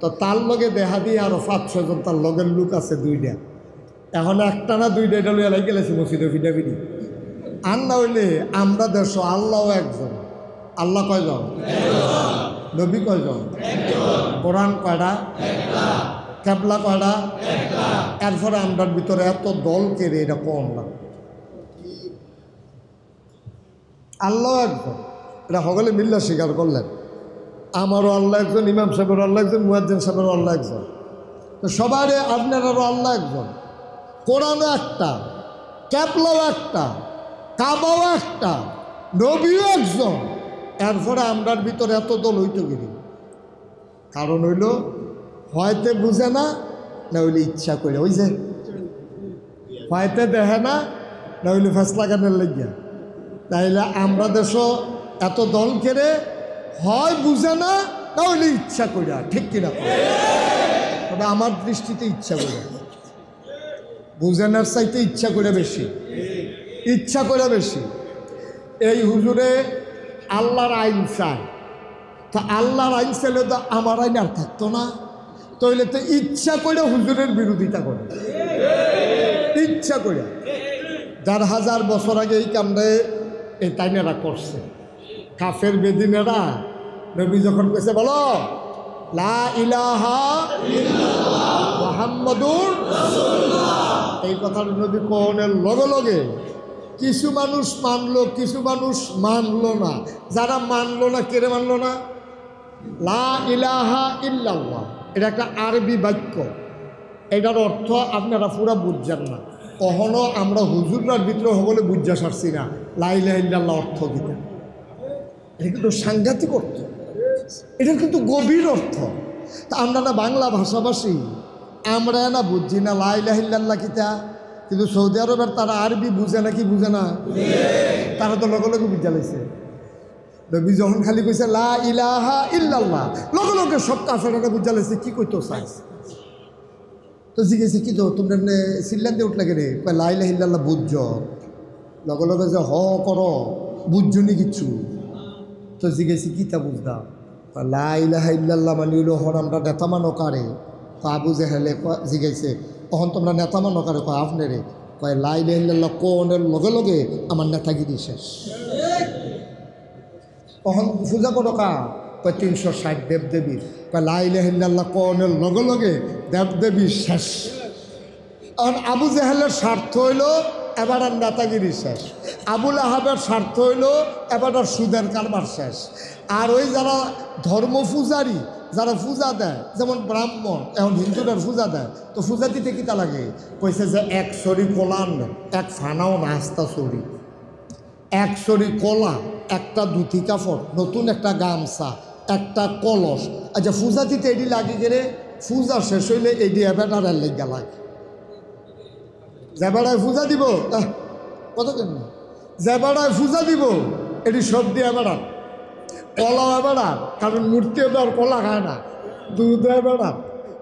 তো তার লগে দেখা দিয়ে আরো 5-6 জন তার লগের লোক আছে দুইটা, এখন একটা না দুইটা এটা লইয়া লাগে গেলেছে মসজিদে ফিডাফিডি। আর না হইলে আমরা দেশ আল্লাহও একজন। আল্লাহ কয়জন? নবী কয়জন? কোরআন কয়টা? কেবলা কয়টা? এরপরে আমরার ভিতরে এত দল কেড়ে, এটা কম না। আল্লাহ একজন, এটা সকলে মিল্লা স্বীকার করলেন। আমারও আল্লাহ একজন, ইমাম সাহেবেরও আল্লাহ একজন, মুয়াজ্জিন সাহেবেরও আল্লাহ একজন, তো সবারই আপনারও আল্লাহ একজন। কোরআনও একটা, ক্যাবলাও একটা, কাবাও একটা, নবীও একজন। এরপরে আমরার ভিতরে এত দল হইতে গেলি, কারণ হইল হয়তো বুঝে না, না হইলে ইচ্ছা করে, ওই যে হয়তো দেখে না, না হইলে ফেসলা গানের লেগিয়া। তাইলে আমরা দেশও এত দল কেড়ে, হয় বুঝে না, না হইলে ইচ্ছা কইরা। ঠিক কিনা? তবে আমার দৃষ্টিতে ইচ্ছা করে, বুঝেনার চাইতে ইচ্ছা করে বেশি, ইচ্ছা করে বেশি। এই হুজুরে আল্লাহর আইন চায়, তো আল্লাহর আইন চাইলে তো আমার আইন আর থাকতো না, তাইলে তো ইচ্ছা করে হুজুরের বিরোধিতা করে, ইচ্ছা করে। 1000 বছর আগে এই কামড়ে এই তাইনেরা করছে, কাফের বেদিনেরা। নবী যখন কইছে বলো লা ইলাহা ইল্লাল্লাহ মুহাম্মাদুর রাসূলুল্লাহ, এই কথাটা নবী কোনের লগে লগে কিছু মানুষ মানলো, কিছু মানুষ মানলো না। যারা মানলো না, কেড়ে মানলো না? লা ইলাহা ইল্লাল্লাহ এটা একটা আরবি বাক্য, এটার অর্থ আপনারা পুরা বুঝছেন না। কখনো আমরা হুজুররার ভিতরে হবলে বুঝা সারছি না লা ইলাহা ইল্লাল্লাহ অর্থ কিনা। এটা কিন্তু সাংঘাতিক অর্থ, এটার কিন্তু গভীর অর্থ। তা আমরা না বাংলা ভাষাভাষী, আমরা না বুঝছি না লা ইলাহা ইল্লাল্লাহ কিতা, কিন্তু সৌদি আরবের তারা আরবি বুঝে না, কি বুঝে না? তারা তো লগে লগে বুঝা লাইছে। নবী যখন খালি কইছে লা ইলাহা ইল্লাল্লাহ, লগে লগে সব কাফেররা বুঝা লাইছে কি কইতো চাইছ। তো জিজ্ঞেসে কি তো তোমরা সিল্লান দিয়ে উঠলে গেলে, লা ইলাহা ইল্লাল্লাহ বুঝছ? লগে লগে যে হ করো, বুঝছো নি কিচ্ছু? তো জিজ্ঞেসি কি তা বুঝতাম? লা ইলাহা ইল্লাল্লাহ মানে হইল হন আমরা নেতা মানো কারে। আবু জেহেলে জিজ্ঞাসে তখন তোমরা নেতা মানো কারে? কয় আপনারে। কয় লা ইলাহা ইল্লাল্লাহ কোনের লগে লগে আমার নেতাগিরি শেষ। তখন পূজা করো কা? কয় 360 দেবদেবীর। কয় লা ইলাহা ইল্লাল্লাহ কোনের লগে লগে দেবদেবী শেষ। এখন আবু জেহেলের স্বার্থ হইল এবার আর নেতাগিরি শেষ, আবুল আহাবের স্বার্থ হইল এবার আর সুদের কারবার শেষ। আর ওই যারা ধর্ম পূজারী, যারা পূজা দেয়, যেমন ব্রাহ্মণ, এখন হিন্দুরা পূজা দেয়, তো পূজা দিতে কিতা লাগে? কইছে যে 1 সরি কলা আনবেন, 1 ফানাও নাস্তা সরি, 1 সরি কলা, একটা ধুতি কাপড়, নতুন একটা গামছা, একটা কলস। আচ্ছা পূজা দিতে এটি লাগে গেলে, পূজা শেষ হইলে এটি এবার আর লেগা লাগে। যে বেড়ায় পূজা দিব কত কেন, যে বেড়ায় পূজা দিব এটি সব দিয়ে বেড়ান, কলাও বেড়ান, কারণ মূর্তিও তো আর কলা খায় না, দুধও বেড়ান,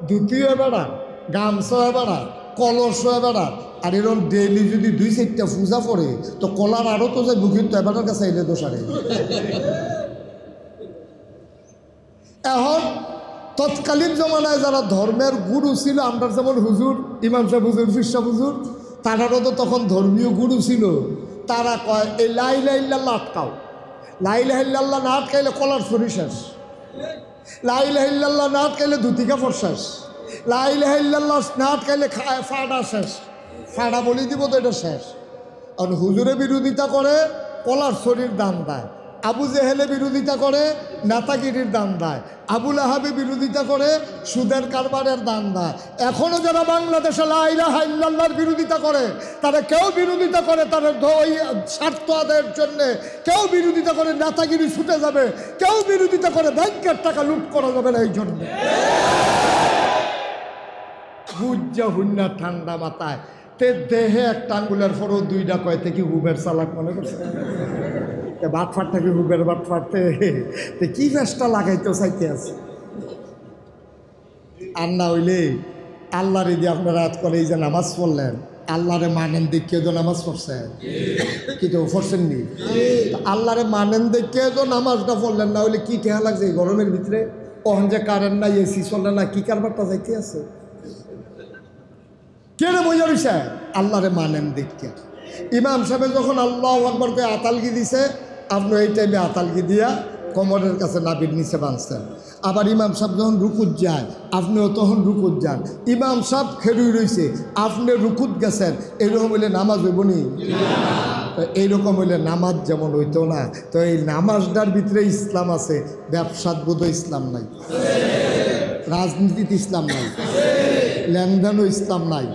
ধুতিও বেড়ান, গামছাও বেড়ান, কলসও বেড়ান। আর এরকম ডেইলি যদি 2-4টা পূজা পড়ে, তো কলার আরও তো যে বুকির তো এবার কাছে এলে তো সারে। এখন তৎকালীন জমানায় যারা ধর্মের গুরু ছিল, আমরা যেমন হুজুর, ইমাম সাহেব হুজুর, পীর সাহেব হুজুর, তারারও তো তখন ধর্মীয় গুরু ছিল। তারা কয় এই লা ইলাহা ইল্লাল্লাহ আটকাও, লা ইলাহা ইল্লাল্লাহ না আটকাইলে কলার ছড়ি শেষ, লা ইলাহা ইল্লাল্লাহ না আটকাইলে ধুতি কাপড় শেষ, লা ইলাহা ইল্লাল্লাহ না আটকাইলে ফাড়া শেষ, ফাড়া বলি দিব তো এটা শেষ। আর হুজুরে বিরোধিতা করে, কলার ছড়ির দাম দেয়। আবু জেহেলে বিরোধিতা করে নেতাগিরির দান দেয়, আবুল আহাবে বিরোধিতা করে সুদের কারবারের দান দেয়। এখনও যারা বাংলাদেশে লা ইলাহা ইল্লাল্লাহর বিরোধিতা করে, তারা কেউ বিরোধিতা করে তাদের ওই স্বার্থ আদায়ের জন্যে, কেউ বিরোধিতা করে নেতাগিরি ছুটে যাবে, কেউ বিরোধিতা করে ব্যাংকের টাকা লুট করা যাবে না এই জন্যে। বুঝা হুন্না ঠান্ডা মাথায় তে দেহে একটা আঙ্গুলের পরও দুইটা কয় থেকে হুবের চালাক মনে করছে। বাট ফাটটাকে হুবের বাট ফাটতে কি ফেসটা লাগাইতে চাইতে আছে। আর না হইলে আল্লাহরে দিয়ে আপনারা রাত করে এই যে নামাজ পড়লেন, আল্লাহরে মানেন দেখিয়ে তো নামাজ পড়ছেন, কি তো পড়ছেন নি? আল্লাহরে মানেন দেখিয়ে তো নামাজটা পড়লেন, না হইলে কি ঠেহা লাগছে এই গরমের ভিতরে? ওখান যে কারেন্ট নাই, এসি চলে না, কি কারবারটা যাইতে আছে? কেন বোঝা রইছে? আল্লাহরে মানেন দেখিয়া। ইমাম সাহেব যখন আল্লাহু আকবার করে আতালগি দিছে, আপনি এই টাইমে আতালগি দিয়া কোমরের কাছে নাবির নিচে বাঁধছেন। আবার ইমাম সাহেব যখন রুকুত যায়, আপনিও তখন রুকুত যান। ইমাম সাহেব খেরুই রইছে, আপনি রুকুত গেছেন, এইরকম হইলে নামাজ হইব নি? এইরকম হইলে নামাজ যেমন হইতো না, তো এই নামাজটার ভিতরে ইসলাম আছে, ব্যবসার বোধ ইসলাম নাই, রাজনীতিতে ইসলাম নাই, লেনদেনও ইসলাম নাই,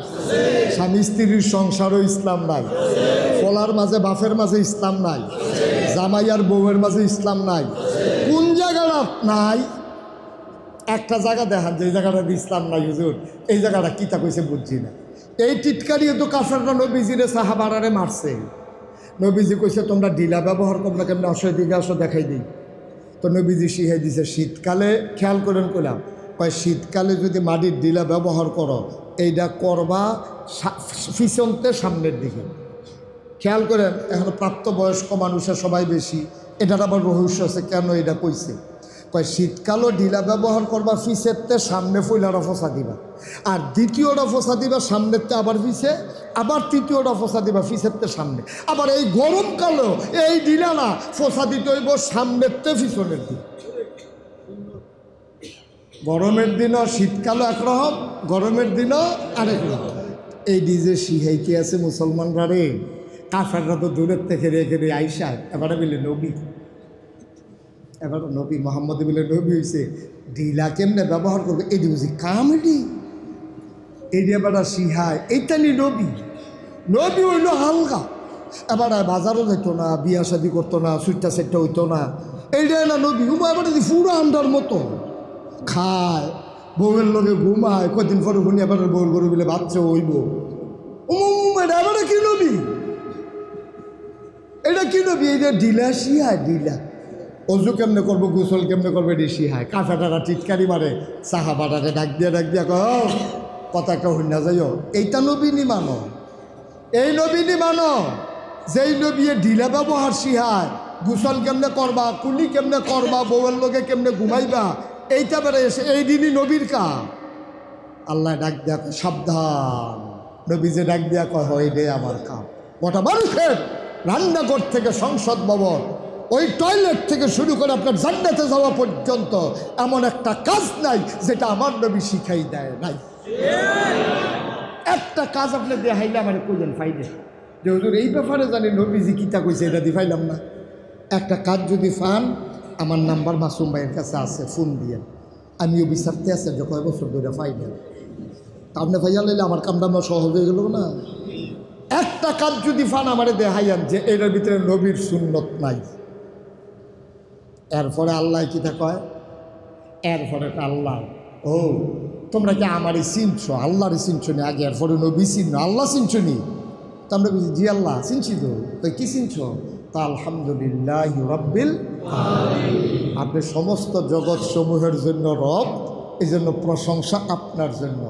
স্বামী স্ত্রীর সংসারও ইসলাম নাই, ফলার মাঝে বাফের মাঝে ইসলাম নাই, জামাই আর বউয়ের মাঝে ইসলাম নাই। কোন জায়গাটা নাই? একটা জায়গা দেখান যে এই জায়গাটা ইসলাম নাই হুজুর, এই জায়গাটা কিতা কইছে বুঝছি না। এই টিটকারিও তো কাফেররা নবীজিরে সাহাবারারে মারছে। নবীজি কইছে তোমরা ঢিলা ব্যবহার করবে কেমন, অসহায় দিকে আসো দেখাই দিই। তো নবীজি শিখাই দিছে শীতকালে, খেয়াল করেন কইলাম, কয় শীতকালে যদি মাটির ঢিলা ব্যবহার করো, এইটা করবা পিছনতে সামনের দিকে। খেয়াল করেন, এখন প্রাপ্তবয়স্ক মানুষের সবাই বেশি, এটার আবার রহস্য আছে কেন এটা কইছে। কয় শীতকালও ঢিলা ব্যবহার করবা ফিসেরতে সামনে ফুলারা ফসা দিবা, আর দ্বিতীয়টা ফসা দিবা সামনেরতে আবার ফিসে, আবার তৃতীয়টা ফসা দিবা ফিসেরতে সামনে। আবার এই গরমকালেও এই ঢিলা না ফসা দিতে হইব সামনেরতে পিছনের দিকে। গরমের দিনও শীতকালও একরকম, গরমের দিনও আরেক রকম। এই ডিজে শিহাইকে আছে মুসলমানরা রে, কাফেররা তো দূরের থেকে রেখে রে আইসা এবারে বলে নবী, এবার নবী মোহাম্মদ বলে নবী হয়েছে, ঢিলা কেমনে ব্যবহার করবে এটি বুঝি কামেডি, এটি এবার শিহায়, এইটা নি নবী। নবী হইল হালকা, এবার বাজারও যেত না, বিয়া শাদি করতো না, সুইটটা সেটটা হইতো না, এইটাই না নবী। এবার পুরো আন্ডার মতো খায়, বউয়ের লোকে ঘুমায়, কদিন পরে ঘুনি এবার বউর গরু বলে বাচ্চা হইব। এবারে কি নবী? এটা কি নবী? এইটা ঢিলা শিহায়, ঢিলা। অজু কেমনে করবো, গোসল কেমনে করবো, এটি শিহায়। কাঁচাটারা টিটকারি মারে, সাহাবাটারে ডাক দিয়া কথা একটা হইনা যাইও। এইটা নবী নি মানো, এই নবী নি মানো যেই নবী ঢিলা ব্যবহার শিহায়, গোসল কেমনে করবা, কুলি কেমনে করবা, বউয়ের লোকে কেমনে ঘুমাইবা, এইটা বেড়ে এসে এই দিনই নবীর কাজ। আল্লাহ ডাক দিয়া সাবধান, নবী যে ডাক দিয়া কয় হয় রে আমার কাম। গোটা মানুষের রান্নাঘর থেকে সংসদ ভবন, ওই টয়লেট থেকে শুরু করে আপনার জান্নাতে যাওয়া পর্যন্ত এমন একটা কাজ নাই যেটা আমার নবী শিখাই দেয় নাই। একটা কাজ আপনি দেখাইলে আমার কইলেন ফাইদে যে হুজুর এই ব্যাপারে জানি নবীজি কিতা কইছে, এটা দিয়ে ফাইলাম না। একটা কাজ যদি ফান, আমার নাম্বার মাসুম ভাইয়ের কাছে আছে, ফোন দিয়ে আমিও বিচারতে আছে যে কয় বছর ধরে ফাইলেন, আপনি ফাইয়া লাইলে আমার কামটা আমার সহজ হয়ে গেল না। একটা কাজ যদি ফান আমারে দেখাইয়ান যে এটার ভিতরে নবীর সুন্নত নাই, এরপরে আল্লাহ কিতা কয়, এরপরে আল্লাহ ও তোমরা কি আমারই চিনছ, আল্লাহরই চিনছ নি আগে, এরপরে নবী চিহ্ন, আল্লাহ চিনছ নি? তো আমরা বুঝি জি আল্লাহ চিনছি তো। তো কি চিনছ? তা আলহামদুলিল্লাহ রাব্বিল আলামিন, আপনি সমস্ত জগৎ সমূহের জন্য রব, এই জন্য প্রশংসা আপনার জন্য।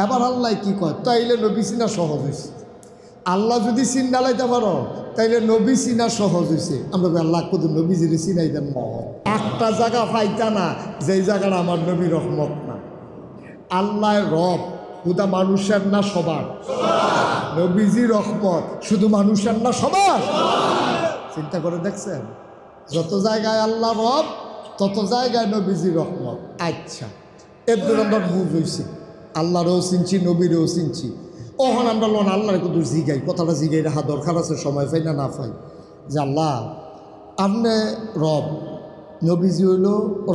এবার আল্লাহ কি কয়, তাইলে নবী চিনা সহজ হয়েছে। আল্লাহ যদি চিন্তা লাইতে পারো তাইলে নবী চিনা সহজ হয়েছে। আমরা আল্লাহ কত নবী যদি চিনাই দেন, একটা জায়গা পাইতা না যেই জায়গাটা আমার নবী রহমত না। আল্লাহ রব শুধু মানুষের না সবার, নবীজি রহমত শুধু মানুষের না সবার। চিন্তা করে দেখছেন, যত জায়গায় আল্লাহ রব তত জায়গায় নবীজি রহমত। আচ্ছা, এর দূর আমরা বুঝ হয়েছি, আল্লাহরও চিনছি, নবীরও চিনছি। ওখানে আমরা লোন আল্লাহর কত জিগাই, কথাটা জিগাই রাখা দরকার আছে, সময় পাই না পাই যে আল্লাহ আপনি রব, নবীজি হইল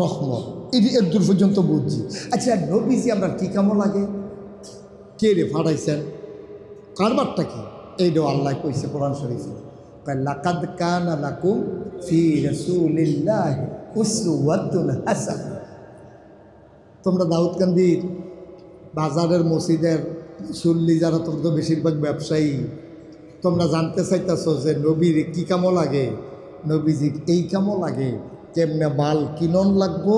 রহমত, এটি এর দূর পর্যন্ত বুঝছি। আচ্ছা, নবীজি আপনার কী কেমন লাগে? কে রে ফাড়াইছেন? কারবারটা কি? এইটাও আল্লাহ কইছে কোরআন শরীফে, লাকাদ কানা লাকুম ফি রাসূলিল্লাহি উসওয়াতুন হাসানাহ। তোমরা দাউদকান্দির বাজারের মসজিদের সুল্লি যারা, তোমরা তো বেশিরভাগ ব্যবসায়ী, তোমরা জানতে চাইতেছো যে নবীর কী কামো লাগে, নবীজির এই কামো লাগে, কেমনে মাল কিনন লাগবো,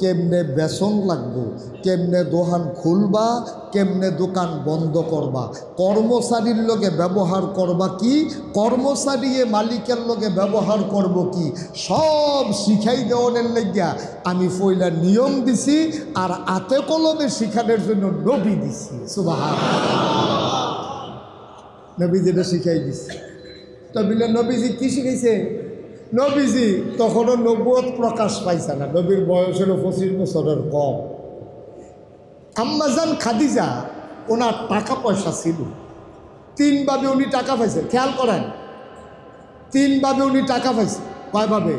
কেমনে বেসন লাগবো, কেমনে দোকান খুলবা, কেমনে দোকান বন্ধ করবা, কর্মচারীর লগে ব্যবহার করবা কি, কর্মচারী মালিকের লগে ব্যবহার করব কি, সব শিখাই দেওয়ানের লেগিয়া আমি পয়লা নিয়ম দিছি, আর হাতে কলমে শিখানোর জন্য নবী দিছি। সুবহানাল্লাহ, নবীজিটা শিখাই দিছি। তো বিলে নবীজি কি শিখাইছে? নবীজি তখনও নবুয়ত প্রকাশ পাইছে না, নবীর বয়স হলো 25 বছরের কম। আম্মাজান খাদিজা, ওনার টাকা পয়সা ছিল, 3 ভাবে উনি টাকা পাইছে। খেয়াল করেন, 3 ভাবে উনি টাকা পাইছে। কয়ভাবে?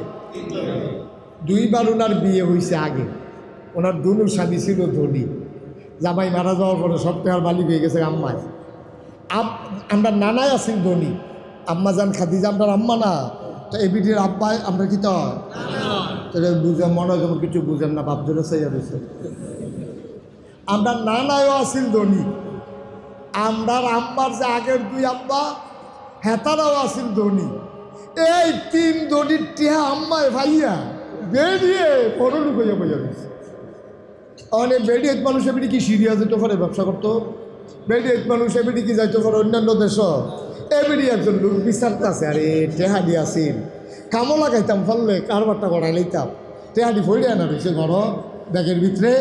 2 বার ওনার বিয়ে হয়েছে আগে। ওনার দুনু স্বামী ছিল ধনী, জামাই মারা যাওয়ার পরে সব টাকার মালিক হয়ে গেছে আম্মায়। আমরা নানাই আছি ধনী, আম্মাজান খাদিজা আমরা আম্মা না, তো এবিটির আব্বাই আমরা কি তো বুঝে মনে হয় যেমন কিছু বুঝেন না, বাপ ধরে চাইয়া রয়েছে। আমরা নানায়ও আসিল ধনী, আমরার আম্মার যে আগের 2 আব্বা হেতারাও আসিল ধনী। এই 3 ধনীর টিহা আম্মায় ভাইয়া বেরিয়ে পরলুক হইয়া বইয়া রয়েছে। অনেক বেরিয়ে মানুষ এমনি কি সিরিয়া যেতে পারে ব্যবসা করতো, বেরিয়ে মানুষ এমনি কি যাইতে পারে অন্যান্য দেশ, এমনি একজন লোক বিচারতে আছে। আরে টেহাডি আসিল, কামো লাগাইতাম ফললে কারবারটা করাই লইতাম, টেহাডি ফইলে আনা রয়েছে ঘর ব্যাগের ভিতরে,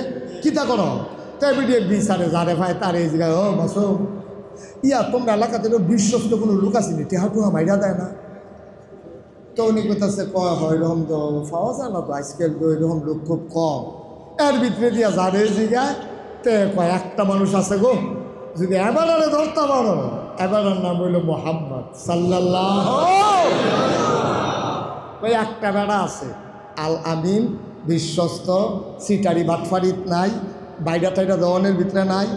কিতা করো তেমনি বিচারে যারে ভাই তার এই জায়গায়। ও মাসুম, ইয়া তোমরা এলাকাতে বিশ্বস্ত কোনো লোক আসেনি, টেহা টুহা মাইরা দেয় না? তো উনি কোথাছে কয় হয় এরকম তো পাওয়া যায় না, তো আজকাল তো এরকম লোক খুব কম। এর ভিতরে দিয়া যারে জিগায় তে কয় একটা মানুষ আছে গো, যদি এবারে ধরতে পারো, এবারের নাম হইল মুহাম্মদ সাল্লাল্লাহু। ওই একটা বেড়া আছে আল আমিন, বিশ্বস্ত, সিটারি বাটফারিত নাই, বাইরা টাইরা দোকানের ভিতরে নাই,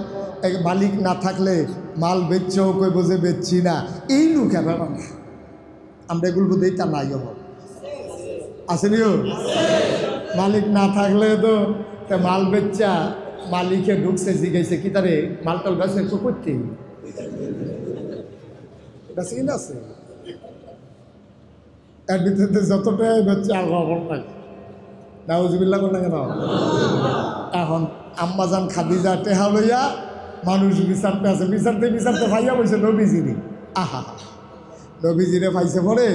মালিক না থাকলে মাল বেচছেও কই বোঝে বেচছি না, এই লোক বেড়া। আমরা এগুলো বোধহয় তা নাই হব আসেনিও, মালিক না থাকলে তো মাল বেচা মালিকে ঢুকছে জিগাইছে কি তারে মালটাল বেচে তো করতে বেশি কিনা আছে। এর ভিতরে যতটাই বেচছে আর খবর নাই, নাউজুবিল্লাহ করলে কেন। এখন আম্মাজান খাদিজা টেহা লইয়া মানুষ বিচারতে আছে, বিচারতে বিচারতে ভাইয়া বলছে নবীজিরে। আহা, নবীজিরে পাইছে পরে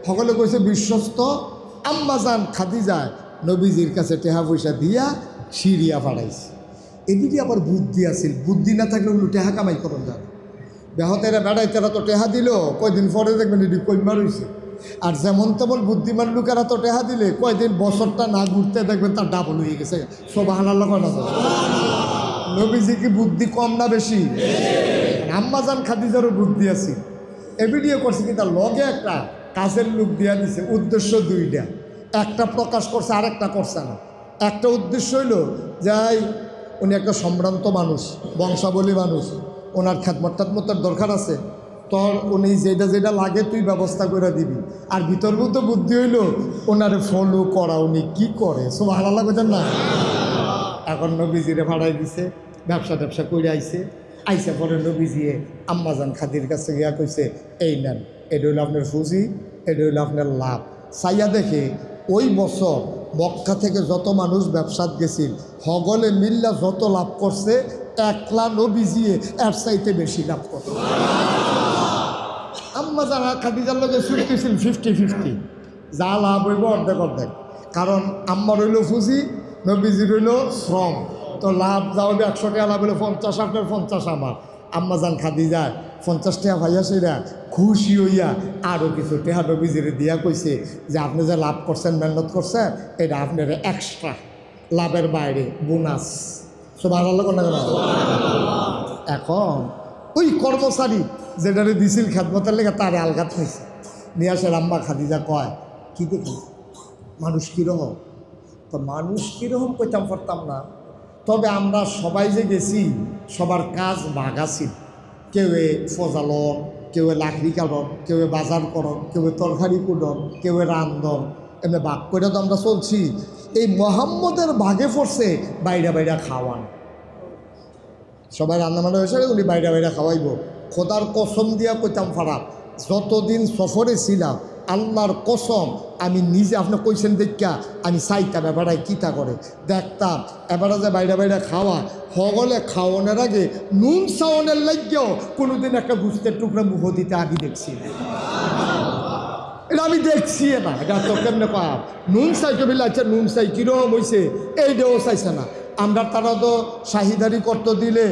সকলে কইছে বিশ্বস্ত। আম্মাজান খাদিজা নবীজির কাছে টেহা পয়সা দিয়া সিরিয়া পাঠাইছে। এদিকে আবার বুদ্ধি আছিল, বুদ্ধি না থাকলে ওগুলো টেহা কামাই করন যাবে। বেহতেরা বেড়াইতেরা তো টেহা দিল, কয়দিন পরে দেখবেন এটি কইমা রয়েছে। আর যেমন তেমন বুদ্ধিমান লোকেরা তো টেহা দিলে কয়দিন বছরটা না ঘুরতে দেখবেন তার ডাবল হয়ে গেছে। সুবহানাল্লাহ কয় না? নবীজি কি বুদ্ধি কম না বেশি? আম্মাজান খাদিজারও বুদ্ধি আছে। এবিডিও করছে কি তার লগে একটা কাজের লোক দিয়া দিছে, উদ্দেশ্য 2টা, একটা প্রকাশ করছে আরেকটা করছে না। একটা উদ্দেশ্য হইল যাই উনি একটা সম্ভ্রান্ত মানুষ, বংশাবলী মানুষ, ওনার খেদমত টেদমতের দরকার আছে, তোর উনি যেটা যেটা লাগে তুই ব্যবস্থা করে দিবি। আর ভিতরভূত বুদ্ধি হইল ওনারে ফলো করা, উনি কি করে। সুবহানাল্লাহ কইতেন না? এখন নবীজিরে ভাড়াই দিছে, ব্যবসা ট্যাবসা করে আইছে। আইসা পরে নবীজিয়ে আম্মাজান খাদির কাছে গিয়া কইছে এই নেন, এটা হইল আপনার ফুজি, এটা হইল আপনার লাভ। চাইয়া দেখে ওই বছর মক্কা থেকে যত মানুষ ব্যবসাত গেছিল হগলে মিল্লা যত লাভ করছে, একলা নবীজিয়ে এর চাইতে বেশি লাভ করছে। আম্মাজান খাদিজার লগে ছুটতেছিল 50-50, যা লাভ হইব অর্ধেক অর্ধেক। কারণ আম্মার হইল ফুজি, নবীজির হইল শ্রম, তো লাভ যা হবে 100 টাকা লাভ হইলো 50 আপনার 50 আমার। আম্মাজান খাদিজার 50 টাকা ভাইয়া সেরা খুশি হইয়া আরও কিছু টেহা নবীজিরে দিয়া কইছে যে আপনি যে লাভ করছেন, মেহনত করছেন, এটা আপনার এক্সট্রা লাভের বাইরে বোনাস। সুবহানাল্লাহ কোন না? এখন ওই কর্মচারী যেটারে দিছিল খেদমতের লেগে তারে আলগাত হয়েছে নিয়ে আসে। আম্মা খাদিজা কয় কি দেখি মানুষ কীরকম, তো মানুষ কীরকম কইতাম পারতাম না। তবে আমরা সবাই যে গেছি সবার কাজ ভাগাছি, কেউ ফজালন, কেউ লাকড়ি কাটন, কেউ বাজার করন, কেউ তরকারি কুটন, কেউ রান্ধন, এমনি ভাগ করে তো আমরা চলছি। এই মোহাম্মদের ভাগে পড়ছে বাইরে বাইরে খাওয়ান। সবাই রান্নাবান্না হয়েছে, উনি বাইরে বাইরে খাওয়াইব। খোদার কসম দিয়া কইতাম ফারাপ, যতদিন সফরে ছিলাম আল্লাহর কসম আমি নিজে, আপনি কইছেন দেখা আমি চাইতাম এবারাই কীটা করে দেখতাম। এবারে যে বাইরে বাইরে খাওয়া হগলে খাওয়ানোর আগে নুন চাওয়ানের লাগেও কোনোদিন একটা গুস্তের টুকরা মুখ দিতে আগে দেখছি না। এটা আমি দেখছি না, এটা তো কেমনে পাপ নুন চাইতে বলে। আচ্ছা নুন চাই কীরকম হয়েছে এইটাও চাইছে না। আমরা তারা তো শাহিদারি করতে দিলে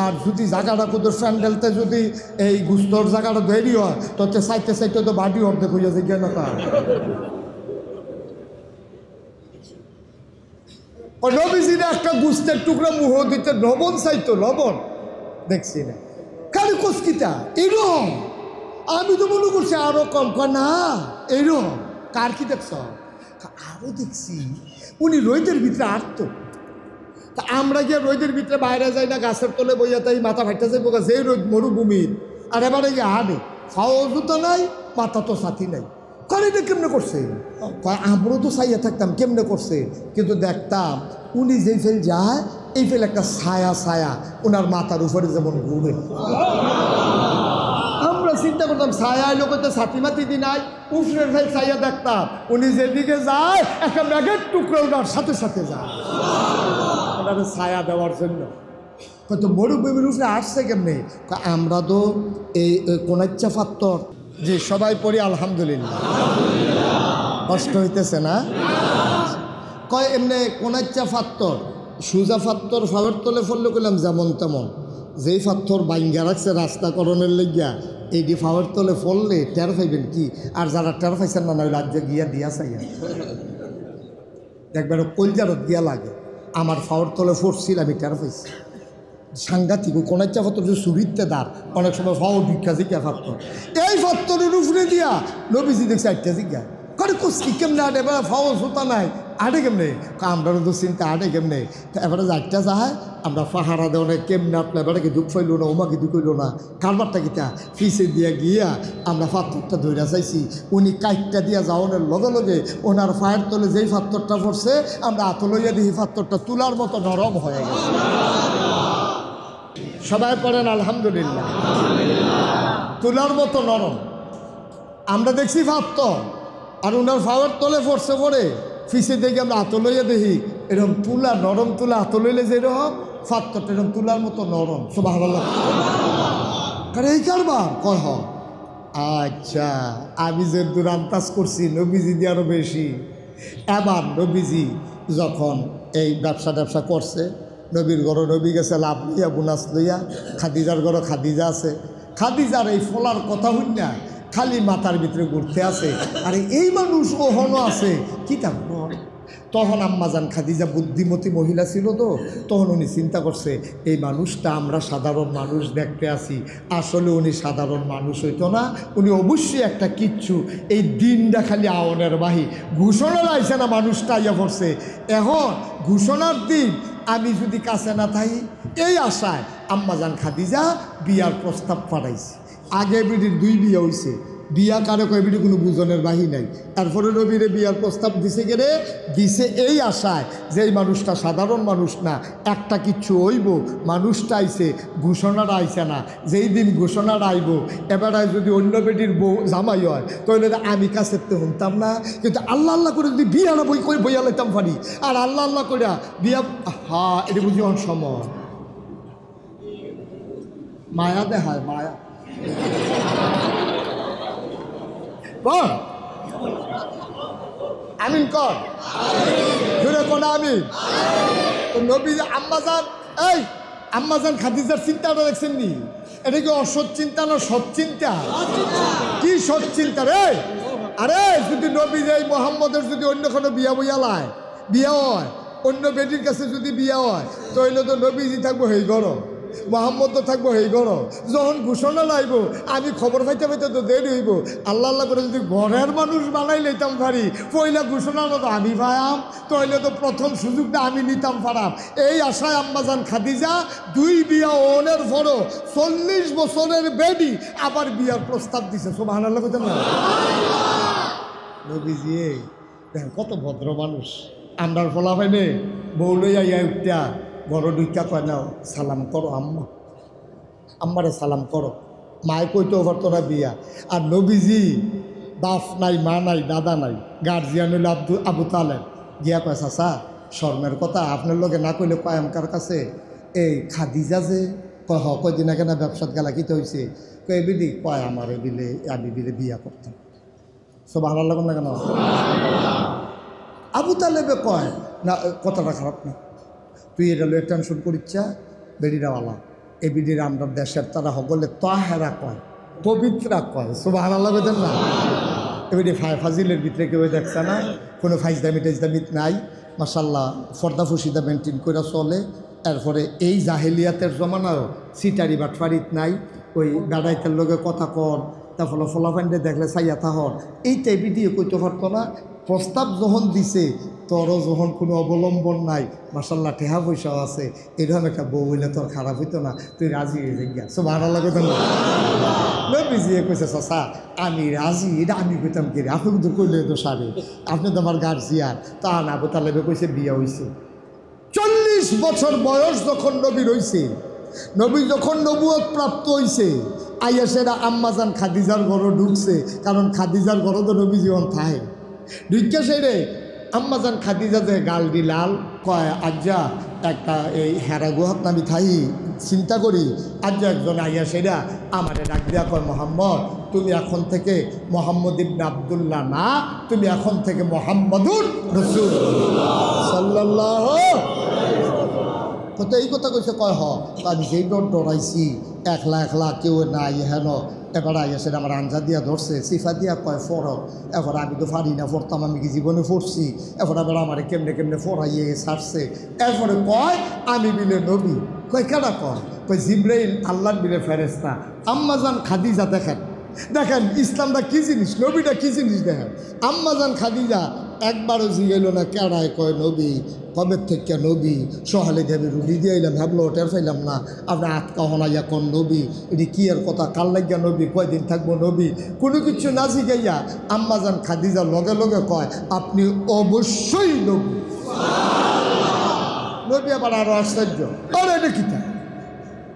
আর যদি জায়গাটা কোথাও স্যান্ডেলতে যদি এই গুস্তর জায়গাটা দেরি হয় তোতে চাইতে চাইতে তো বাড়ি অর্ধেক হয়ে যাচ্ছে কেন তা নবীজিরা একটা গুস্তের টুকরা মুহ দিতে লবণ চাইতো, লবণ দেখছি না। খালি কস্কিতা এরকম, আমি তো মনে করছি আরো কম না এইরকম। কার কি দেখছ? আরো দেখছি উনি রোদের ভিতরে আটতো। তা আমরা গিয়ে রোদের ভিতরে বাইরে যাই না, গাছের তলে বইয়া তাই মাথা ফাইটা যাই বোকা যেই রোদ মরুভূমির। আর এবারে গিয়ে হাঁটে, ফাও জুতো নাই, মাথা তো সাথী নাই। কারণ এটা কেমনে করছে? আমরাও তো চাইয়া থাকতাম কেমনে করছে, কিন্তু দেখতাম উনি যেই ফেল যায় এই ফেল একটা ছায়া ছায়া ওনার মাথার উপরে যেমন ঘুরে। আমরা চিন্তা করতাম ছায়া এলো করতে ছাতি মাতি দি নাই, উফরের ফেল ছাইয়া দেখতাম উনি যেদিকে যায় একটা ম্যাগের টুকরো ওনার সাথে সাথে যায় ওনার ছায়া দেওয়ার জন্য। হয়তো মরুভূমির উপরে আসছে কেমনে? আমরা তো এই কোনাচ্চা ফাত্তর যে সবাই পড়ি আলহামদুলিল্লাহ, কষ্ট হইতেছে না? কয় এমনি কোনাচ্চা ফাত্তর, সুজা ফাত্তর ফাওয়ার তলে ফললে করলাম যেমন তেমন। যেই ফাত্তর বাইঙ্গা রাখছে রাস্তাকরণের লেগিয়া এইটি ফাওয়ার তলে ফললে টের পাইবেন কি? আর যারা টের পাইছেন না নয় রাজ্যে গিয়া দিয়া চাইয়া দেখবেন কলজারত গিয়া লাগে। আমার ফাওয়ার তলে ফোরছিল, আমি টের পাইছি। সাংঘাতিক কোনাচ্চা ফাত্তর যে সুবিধতে দাঁড় অনেক সময় ফাও ভিক্ষা জিজ্ঞা ফাত্তর, এই ফাত্তরের উপরে দিয়া নবীজি দেখছে আটটা জিজ্ঞা করে কুস্কি কেমনে আটে, এবার ফাও জুতা নাই আটে কেমনে? আমরাও তো চিন্তা আটে কেমনে? এবারে যাইটা যাহায় আমরা পাহারা দেওয়া নেই কেমনে আটলে এবারে দুঃখ পাইল না, ওমাকে দুঃখ হইল না, কারবারটা কিতা ফিসে দিয়া গিয়া আমরা পাথরটা ধৈরা চাইছি। উনি কাইটটা দিয়া যাওয়ানোর লগে লগে ওনার ফায়ের তলে যেই পাথরটা পড়ছে আমরা হাত লইয়া দিই পাথরটা তুলার মতো নরম হয়ে গেছে। সবাই পড়েন আলহামদুলিল্লাহ। তুলার মতো নরম আমরা দেখছি পাথর, আর ওনার ফাওয়ার তলে পড়ছে পড়ে ফিসে দেখি আমরা হাত লইয়া দেখি এরকম তুলা নরম, তুলা হাত লইলে যেরকম পাথরটা এরকম তুলার মতো নরম। সুবহানাল্লাহ। কারণ এই কারবার কয় হ আচ্ছা আমি যে দূর আন্দাজ করছি নবীজি দিয়ে আরও বেশি। এবার নবীজি যখন এই ব্যবসা করছে, নবীর ঘরে নবী গেছে লাভ লইয়া বোনাস লইয়া, খাদিজার ঘরে খাদিজা আছে, খাদিজার এই ফলার কথা হই না খালি মাথার ভিতরে ঘুরতে আছে। আরে এই মানুষ ওহনও আছে কি তা। তখন আম্মাজান খাদিজা বুদ্ধিমতী মহিলা ছিল তো, তখন উনি চিন্তা করছে এই মানুষটা আমরা সাধারণ মানুষ দেখতে আসি, আসলে উনি সাধারণ মানুষ হইতো না, উনি অবশ্যই একটা কিচ্ছু এই দিনটা খালি আওনের বাহি ঘোষণা লাইছে না মানুষটা আইয়া পড়ছে। এখন ঘোষণার দিন আমি যদি কাছে না থাকি এই আশায় আম্মাজান খাদিজা বিয়ার প্রস্তাব পাঠাইছে। আগে বিডির 2 বিয়া হয়েছে, বিয়া কারো কয় বিডি কোনো বুঝনের বাহি নাই। তারপরে নবীরে বিয়ার প্রস্তাব দিছে গেলে দিছে এই আশায় যে এই মানুষটা সাধারণ মানুষ না, একটা কিচ্ছু হইব। মানুষটা আইছে, ঘোষণাটা আইছে না। যেই দিন ঘোষণাটা আইব এবারে যদি অন্য বেটির বউ জামাই হয় তাহলে আমি কাছে তো শুনতাম না, কিন্তু আল্লাহ আল্লাহ করে যদি বিয়াটা বইয়া লাইতাম পারি, আর আল্লাহ আল্লাহ করে বিয়া এটা বুঝি অন সময় মায়া দেখায় মায়া। আমিন কর জোরে কোন আমিন। তো নবী আম্মাজান, এই আম্মাজান খাদিজার চিন্তাটা দেখছেন নি? এটা কি অসৎ চিন্তা না সৎ চিন্তা? কি সৎ চিন্তা রে? আরে যদি নবী যাই মোহাম্মদের যদি অন্য কোনো বিয়া বইয়া লায়, বিয়া হয় অন্য বেটির কাছে যদি বিয়া হয় তাহলে তো নবীজি থাকবো হেই ঘর, মোহাম্মদ তো থাকবো এই ঘর যখন ঘোষণা লাইব আমি খবর পাইতে পাইতে তো দেরি হইব আল্লাহ আল্লাহ করে যদি ঘরের মানুষ বানাই লইতাম পারি পয়লা ঘোষণা তো আমি পাইম তাহলে তো প্রথম সুযোগটা আমি নিতাম পারাম। এই আশায় আম্মাজান খাদিজা 2 বিয়া ওনের পরও 40 বছরের বেডি আবার বিয়ার প্রস্তাব দিছে। সুবহানাল্লাহ কইতেন না নবীজি দেখেন কত ভদ্র মানুষ। আমরার ফলা পাইনে বউ লইয়া ইয়া উঠা বড় দুইটা কয় নাও সালাম করো আম্মা, আম্মারে সালাম করো। মায় কইতে ওভার তোরা বিয়া। আর নবীজি বাপ নাই মা নাই দাদা নাই, গার্জিয়ান হইল আবু তালেব গিয়া কয় চাচা শর্মের কথা আপনার লগে না কইলে কয় আমকার কাছে এই খাদিজা যে কয় হ কয়দিন আগে না ব্যবসাত গেলা কিতে হয়েছে কয় বিলি কয় আমার বিলে আমি বিলে বিয়া করতাম। সব ভালো লাগুন না কেন? আবু তালেবে কয় না কথাটা খারাপ না, তুই এটা লয়ে টেনশন করিচ্ছা বেডিরাওয়ালা এই বিডির আমরা দেশের তারা সকলে তাহেরা কয় পবিত্রা কয়। সব ভালো লাগতেন না এবারে ফাজিলের ভিতরে কেউ দেখছে না, কোনো ফাইজদামি টাইজদামিত নাই মাশাল্লাহ, ফর্দা ফুসিদা মেনটেন করে চলে। এরপরে এই জাহেলিয়াতের জমানাও সিটারি বাটফারিত নাই, ওই বেড়াইতের লগে কথা কর তারপরে ফলাফান্ডে দেখলে চাইয়া থাহর এইটাই বিডিয়ে কইতে পারতো না। প্রস্তাব যখন দিছে তোরও যখন কোনো অবলম্বন নাই মাশাল্লাহ টেহা পয়সাও আছে, এরকম একটা বউ হইলে তোর খারাপ হইতো না, তুই রাজি হয়ে যাই গিয়া। সব ভালো লাগে তো না বিজিয়ে কইছে চাচা আমি রাজি, এটা আমি কইতাম কি আপনি কিন্তু কইলে তো সারে আপনি তো আমার গার্জিয়ান। তা না আবু তালেবে কইছে বিয়া হইছে 40 বছর বয়স যখন নবীর হইছে, নবী যখন নবুয়ত প্রাপ্ত হইছে আইয়াসেরা আম্মাজান খাদিজার ঘরও ঢুকছে, কারণ খাদিজার ঘরও তো নবী জীবন থাকে ঢুকে সেরে আম্মাজান খাদিজা যে গাল দিলাল কয় আজ্জা একটা এই হেরা গুহাত নামি থাই চিন্তা করি আজ্জা একজন আইয়া সেরা আমারে ডাক দিয়া কয় মোহাম্মদ তুমি এখন থেকে মোহাম্মদ ইবনে আব্দুল্লাহ না, তুমি এখন থেকে মোহাম্মদুর রাসূলুল্লাহ সাল্লাল্লাহু কত এই কথা কইছে কয় হ আমি যেই ডরাইছি একলা একলা কেউ নাই হেন এবার আইসে আমার আঞ্জা দিয়া ধরছে সিফা দিয়া কয় ফরক, এবার আমি তো পারি না পড়তাম, আমি কি জীবনে পড়ছি, এবার আবার আমার কেমনে কেমনে পড়াইয়ে ছাড়ছে। এরপরে কয় আমি বিলে নবী, কয় কেডা কয় জিব্রাইল আল্লাহর বিলে ফেরেশতা। আম্মাজান খাদিজা দেখেন দেখেন ইসলামটা কী জিনিস, নবীটা কী জিনিস দেখেন। আম্মাজান খাদিজা একবারও জিগেল না কেডায় কয় নবী, কবের থেকে নবী সহালে দেবে রুটি দিয়ে এলাম ভাবলো টের পাইলাম না, আপনার আটকা হনাইয়া কোন নবী, এটি কি এর কথা কাল লাগিয়া নবী কয়দিন থাকবো নবী, কোনো কিছু না জিগাইয়া আম্মাজান খাদিজা লগে লগে কয় আপনি অবশ্যই নবী। নবী আবার আরো আশ্চর্য, আরে এটা কি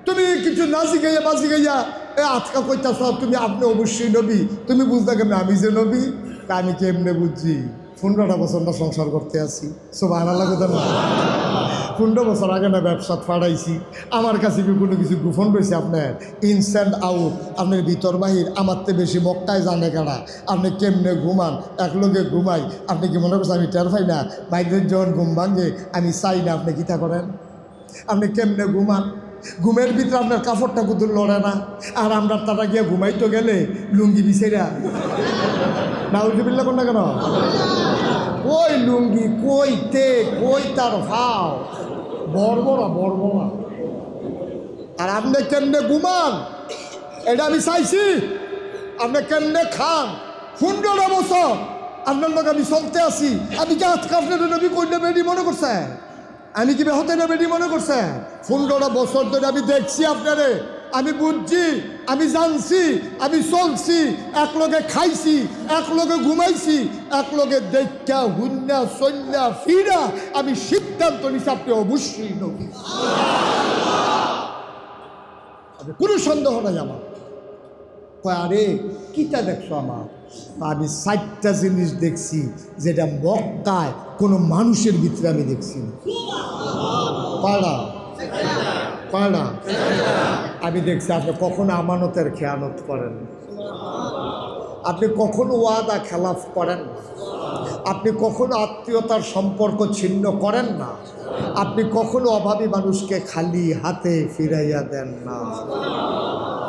তুমি কিছু না জিগাইয়া বা জিগাইয়া এ আটকা কইতাছ তুমি আপনি অবশ্যই নবী, তুমি বুঝতে কেমন আমি যে নবী, তা আমি কেমনে বুঝছি 15টা বছর না সংসার করতে আছি। সুবহানাল্লাহ না 15 বছর আগে না ব্যবসাত ফাড়াইছি, আমার কাছে কি কোনো কিছু গোপন রয়েছে আপনার ইনস্ট্যান্ট আউট, আপনার ভিতর বাহির আমার তো বেশি মক্কায় জানে কারা, আপনি কেমনে ঘুমান একলগে ঘুমাই, আপনি কি মনে করছেন আমি টের পাই না, বাইরের যখন ঘুম ভাঙে আমি চাই না, আপনি কিতা করেন, আপনি কেমনে ঘুমান, ঘুমের ভিতরে আপনার কাপড়টা কুতুর লড়ে না, আর আমরা তারা গিয়ে ঘুমাইতে গেলে লুঙ্গি বিছেরা নাউজুবিল্লাহ কোন না কেন, কই লুঙ্গি কইতে কই তার ভাও বর্বরা বর্বরা, আর আপনি কেমনে ঘুমান এটা আমি চাইছি, আপনি কেমনে খান 15 বছর আপনার লোক আমি চলতে আসি, আমি কি আজকে আপনার নবী কইলে বেডি মনে করছে, আমি কি বেহতে না বেডি মনে করছে, 15 বছর ধরে আমি দেখছি আপনারে, আমি বুঝছি, আমি জানছি, আমি চলছি, একলগে খাইছি, একলগে ঘুমাইছি, একলগে দেখা হুন্না সন্না ফিরা আমি সিদ্ধান্ত নিছি আপনি অবশ্যই নবী, কোনো সন্দেহ নাই আমার। আরে কিটা দেখছো আমার, আমি 4টা জিনিস দেখছি যেটা মক্কায় কোনো মানুষের ভিতরে আমি দেখছি না। পাড়া পাড়া আমি দেখছি আপনি কখনো আমানতের খেয়ানত করেন না, আপনি কখনো ওয়াদা খেলাফ করেন না, আপনি কখনো আত্মীয়তার সম্পর্ক ছিন্ন করেন না, আপনি কখনো অভাবী মানুষকে খালি হাতে ফিরাইয়া দেন না।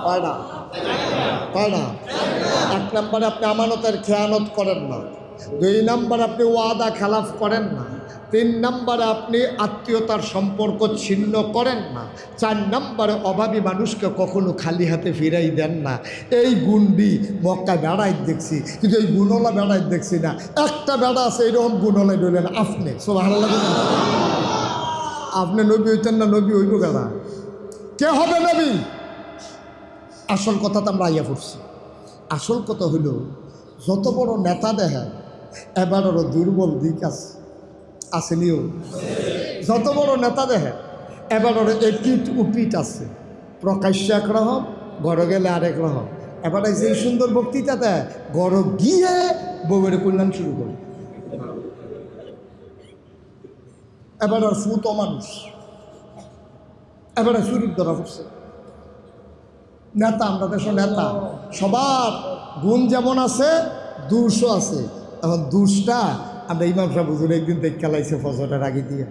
পাড়া পাড়া 1 নম্বরে আপনি আমানতের খেয়ানত করেন না, 2 নম্বর আপনি ওয়াদা খেলাফ করেন না, 3 নম্বরে আপনি আত্মীয়তার সম্পর্ক ছিন্ন করেন না। 4 নম্বরে অভাবী মানুষকে কখনো খালি হাতে ফিরাই দেন না। এই গুণটি মক্কায় বেড়াই দেখছি, কিন্তু এই গুণওয়ালা বেড়াই দেখছি না। একটা বেড়া আছে এইরকম গুণওয়ালাই রইলেন আপনি। সুবহানাল্লাহ। আপনি নবী হইতেন না, নবী হইব বেড়া? কে হবে নবী? আসল কথা তো আমরা আইয়া পড়ছি। আসল কথা হইল, যত বড় নেতা দেখেন এবারেরও দুর্বল দিক আছে, আসেনিও। যত বড় নেতা দেখেন এবারেরও এপিট উপিট আছে। প্রকাশ্য একরকম, ঘরে গেলে আরেক রকম। এবার যে সুন্দর বক্তৃতা দেয়, ঘর গিয়ে বউয়ের কল্যাণ শুরু করে। এবার আর ফুত মানুষ, এবারে চুরির ধরা পড়ছে। নেতা, আমরা দেশের নেতা, সবার গুণ যেমন আছে দোষও আছে। এখন দোষটা আমরা ইমাম সাহেব হুজুর একদিন দেখ খেলাইছে ফজরের আগে দিয়ে,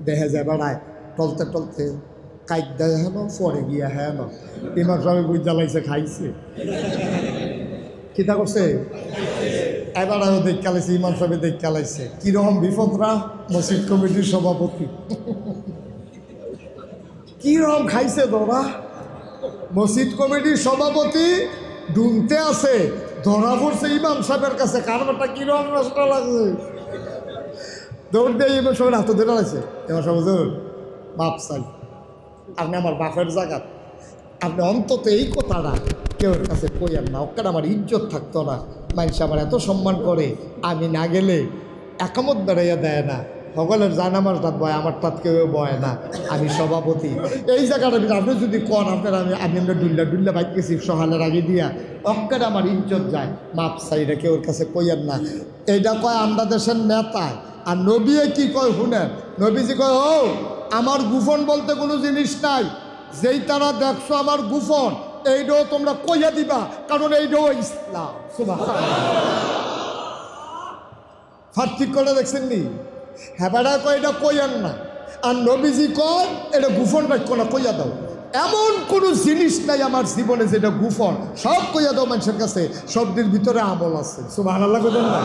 দেখা যায় বেড়ায় টলতে টলতে কাইক দেয় হেন, পরে গিয়া হেন ইমাম সাহেব বুঝ জ্বালাইছে, খাইছে। কিতা করছে? এবারেও দেখ খেলাইছে, ইমাম সাহেব দেখ খেলাইছে। কিরকম বিপদরা? মসজিদ কমিটির সভাপতি কিরকম খাইছে ধরা। মসজিদ কমিটির সভাপতি ডুমতে আছে, ধরা পড়ছে ইমাম সাহেবের কাছে। কারবারটা কিরকম নষ্ট লাগছে, দৌড় দিয়ে ইমাম সাহেবের হাতে ধরে আছে। ইমাম সাহেব হুজুর বাপ চাই, আপনি আমার বাপের জায়গা, আপনি অন্তত এই কথাটা কেউ কাছে কইয়েন না, ওখানে আমার ইজ্জত থাকতো না। মানুষ আমার এত সম্মান করে, আমি না গেলে একামত বেড়াইয়া দেয় না, সকলের জানামার তাত বয়, আমার তাত কেউ বয় না, আমি সভাপতি। এই জায়গাটা আপনি যদি কন আপনার আমি আমরা ডুল্লা বাইক গেছি সকালের আগে দিয়া, অক্কারে আমার ইজ্জত যায়। মাপ চাইরা কেউর কাছে কইয়েন না। এইটা কয় আমরা দেশের নেতা। আর নবীয়ে কি কয় শুনেন, নবীজি কয়, ও আমার গুফন বলতে কোনো জিনিস নাই, যেই তারা দেখছো আমার গুফন, এইটাও তোমরা কইয়া দিবা, কারণ এইটাও ইসলাম। পার্থক্য করে দেখছেন নি? হেবারা কয় এটা কইয়ান না, আর নবীজি কয় এটা গুফন রাখো না, কইয়া দাও। এমন কোনো জিনিস নাই আমার জীবনে যেটা গুফন, সব কইয়া দাও মানুষের কাছে, শব্দের ভিতরে আমল আছে। সুবহানাল্লাহ বলেন না?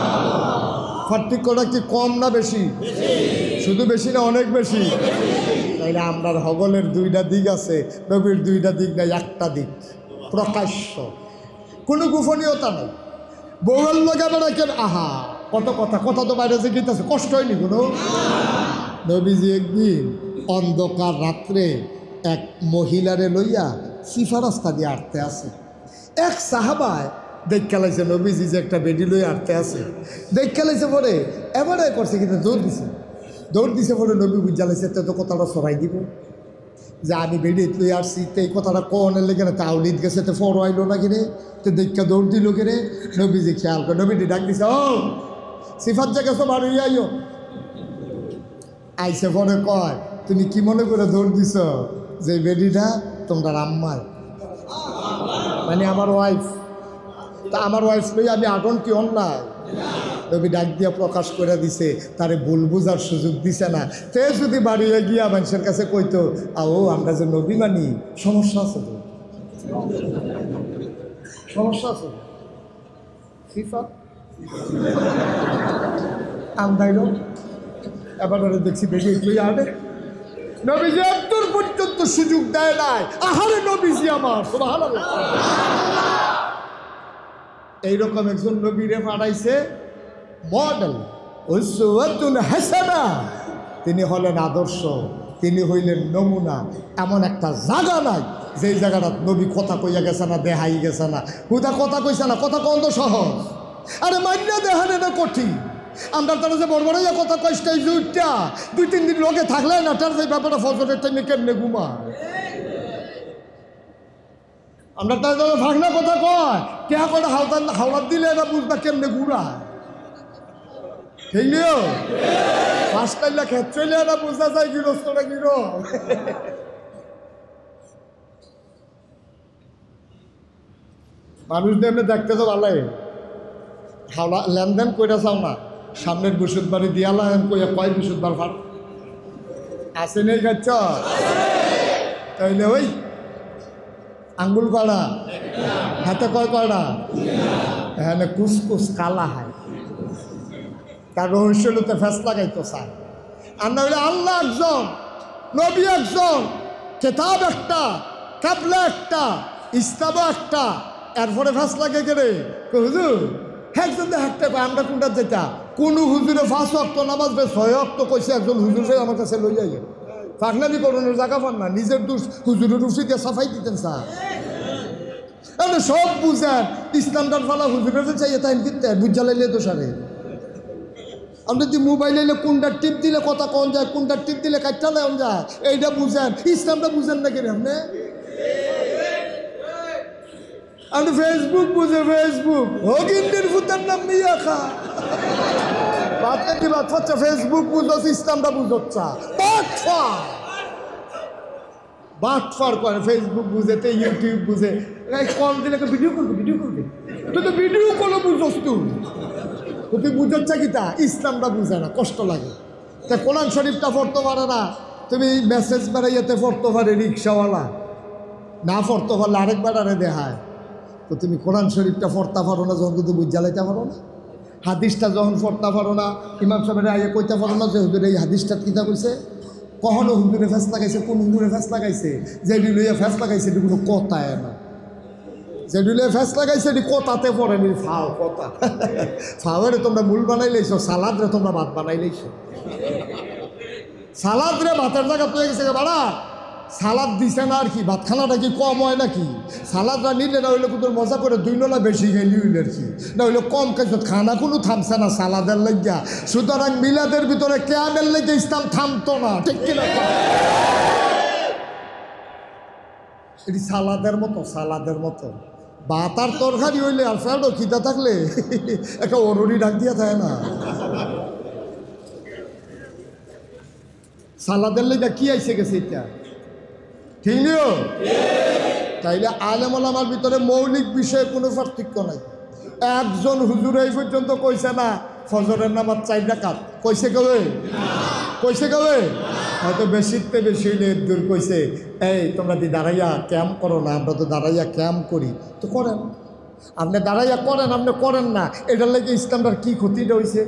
পার্থক্যটা কি কম না বেশি? শুধু বেশি না অনেক বেশি? তাইলে আপনার হগলের 2টা দিক আছে, নবীর 2টা দিক নাই, একটা দিক প্রকাশ্য, কোনো গোপনীয়তা নেই। বউয়ের লগে বেড়াকেন, আহা কত কথা, কথা তো বাইরে যে গীতাছে, কষ্ট হয়নি কোনো? নবীজি একদিন অন্ধকার রাত্রে এক মহিলারে লইয়া সিফা রাস্তা দিয়ে আটতে আছে। এক সাহাবায় দেখা লাইছে নবীজি যে একটা বেডি লইয়া আটতে আছে, দেখা লাইছে পরে এবারে করছে, কিন্তু দৌড় দিছে পরে নবী বুঝা লাইছে তো কথাটা সরাই দিব যে আমি বেডি লইয়া আসছি, তো এই কথাটা কনের লেগে না, তাওলিদ গেছে, তো ফর আইলো না কিনে, তো দেখা দৌড় দিল কিনে। নবীজি খেয়াল করে নবীটি ডাক দিছে, ও সিফাত যে গেছো বাড়ি আইও। আইসে পরে কয়, তুমি কি মনে করে দৌড় দিছ যে বেডিটা তোমরা আম্মার, মানে আমার ওয়াইফ, তা আমার ওয়াইফ লই আমি আটন কি অন্যায়? নবী ডাক দিয়া প্রকাশ করে দিছে, তারে ভুল বুঝার সুযোগ দিছে না। তে যদি বাড়িয়ে গিয়া মানুষের কাছে কইতো, ও আমরা যে নবী মানি, সমস্যা আছে তো, সমস্যা আছে। সিফাত আমদাইল এবার দেখছি বেশি তুই আনে, নবীজি একদূর পর্যন্ত সুযোগ দেয় নাই। আহারে নবীজি আমার, সুবহানাল্লাহ। এইরকম একজন নবীরে পাঠাইছে মডেল, উসওয়াতুন হাসানা, তিনি হলেন আদর্শ, তিনি হইলেন নমুনা। এমন একটা জায়গা নাই যেই জায়গাটা নবী কথা কইয়া গেছে না, দেখাই গেছে না। হুদা কথা কইছে না, কথা কন তো সহজ, আরে মাইনা দেখানে না কঠিন। আমরা তারা যে বড় বড় কথা কইসটা, 2-3 দিন লোকে থাকলে না, তার যে ব্যাপারটা ফজরের টাইমে কেমনে ঘুমা। আমরা তার ভাগনা কথা কয়, কে করে হাওলাত দিলে এরা বুঝবা কেমনে ঘুরা, ঠিক নিও 5 লাখ খেত চলে এরা বুঝা যায় গৃহস্থটা গৃহ। মানুষ এমনি দেখতে তো ভালো, হাওলা লেনদেন কইরা চাও না, সামনের বৃহস্পতিবারে দিয়ালা কইয়া কয় বৃহস্পতিবার ভাড় আছে নেই গাছ, তাইলে ওই আঙ্গুল কড়া হাতে কয় কড়া, হ্যাঁ কুসকুস কালা হয়। তার রহস্য হইতে ফেস লাগাইতো স্যার। আর না হইলে আল্লাহ একজন, নবী একজন, কেতাব একটা, কাবলা একটা, ইসলাম একটা, এরপরে ফেস লাগে গেলে হুজুর একজন একটা আমরা কোনটা যেটা কোন হুজুরে 5 ওয়াক্ত নামাজ রে 6 ওয়াক্ত কইছে একজন হুজুর সে আমার কাছে লই যাই পাগলামি করণের জায়গা পান না, নিজের দোষ হুজুরের রুচি দিয়ে সাফাই দিতেন স্যার। সব বুঝেন ইসলামটার ফালা হুজুরের চাইয়ে তাই কিনতে বুঝা লাইলে তো সারে আপনি যদি মোবাইল এলে কোনটা টিপ দিলে কথা কন যায়, কোনটা টিপ দিলে কাটটা লেন যায়, এইটা বুঝেন। ইসলামটা বুঝেন না কেন আপনি ফেসবুক বুঝে, ফেসবুক হগিন্দির ফুতার নাম মিয়া খা বাচ্চা কি বাচ্চা ফেসবুক বুঝছ, ইসলামটা বুঝছা বাটফার করে। ফেসবুক বুঝেতে ইউটিউব বুঝে কল দিলে ভিডিও করবে, ভিডিও করবে, তুই তো ভিডিও করো বুঝছ, তুই বুঝাচ্ছা কি তা ইসলামটা বুঝে না, কষ্ট লাগে। তা কোরআন শরীফটা পড়তে পারে না, তুমি মেসেজ বেড়াইয়াতে পড়তে পারে রিক্সাওয়ালা, না পড়তে পারলে আরেকবার আরে দেখায়। তো তুমি কোরআন শরীফটা পড়তে পারো না যখন কিন্তু বুঝা লাইতে পারো না, হাদিসটা যখন পড়তে পারো না, ইমাম সাহেবের আইয়া কইতে পারো না যে হুজুর এই হাদিসটা কিতা কইছে, কখনো হুজুরে ফেস লাগাইছে, কোন হুজুরে ফেস লাগাইছে, যেটি লইয়া ফেস লাগাইছে এটি কোনো কথায় না, যেটি লইয়া ফেস লাগাইছে এটি কথাতে পড়েনি, ফাও কথা ফাওয়ারে তোমরা মূল বানাই লাইছো, সালাদ রে তোমরা ভাত বানাই লাইছো, সালাদ রে ভাতের জায়গা পেয়ে গেছে বাড়া, সালাদ দিছে না আর কি, ভাত খানাটা কি কম হয় নাকি? সালাদটা নিলে না হইলে কিন্তু মজা করে 2 নলা বেশি গেলি হইলে আর কি, না হইলে কম খাইছো, খানা কোনো থামছে না সালাদের লাগিয়া। সুতরাং মিলাদের ভিতরে কেয়ামের লেগে ইসলাম থামতো না, ঠিক কিনা? এটি সালাদের মতো, সালাদের মতো। ভাত আর তরকারি হইলে আর ফেলো খিদা থাকলে একটা অরুরি ডাক দিয়া থাকে না, সালাদের লেগে কি আইসে গেছে এটা, ঠিক নিও? তাইলে আলেম ওলামার ভিতরে মৌলিক বিষয়ে কোনো পার্থক্য নাই। একজন হুজুর এই পর্যন্ত কইছে না ফজরের নামাজ 4 রাকাত, কইছে কবে? কইছে কবে? হয়তো বেশিতে বেশি হইলে দূর কইছে এই তোমরা দি দাঁড়াইয়া ক্যাম্প করো না, আমরা তো দাঁড়াইয়া ক্যাম্প করি, তো করেন, আপনি দাঁড়াইয়া করেন, আপনি করেন না, এটার লাগে ইসলামটার কী ক্ষতিটা হয়েছে?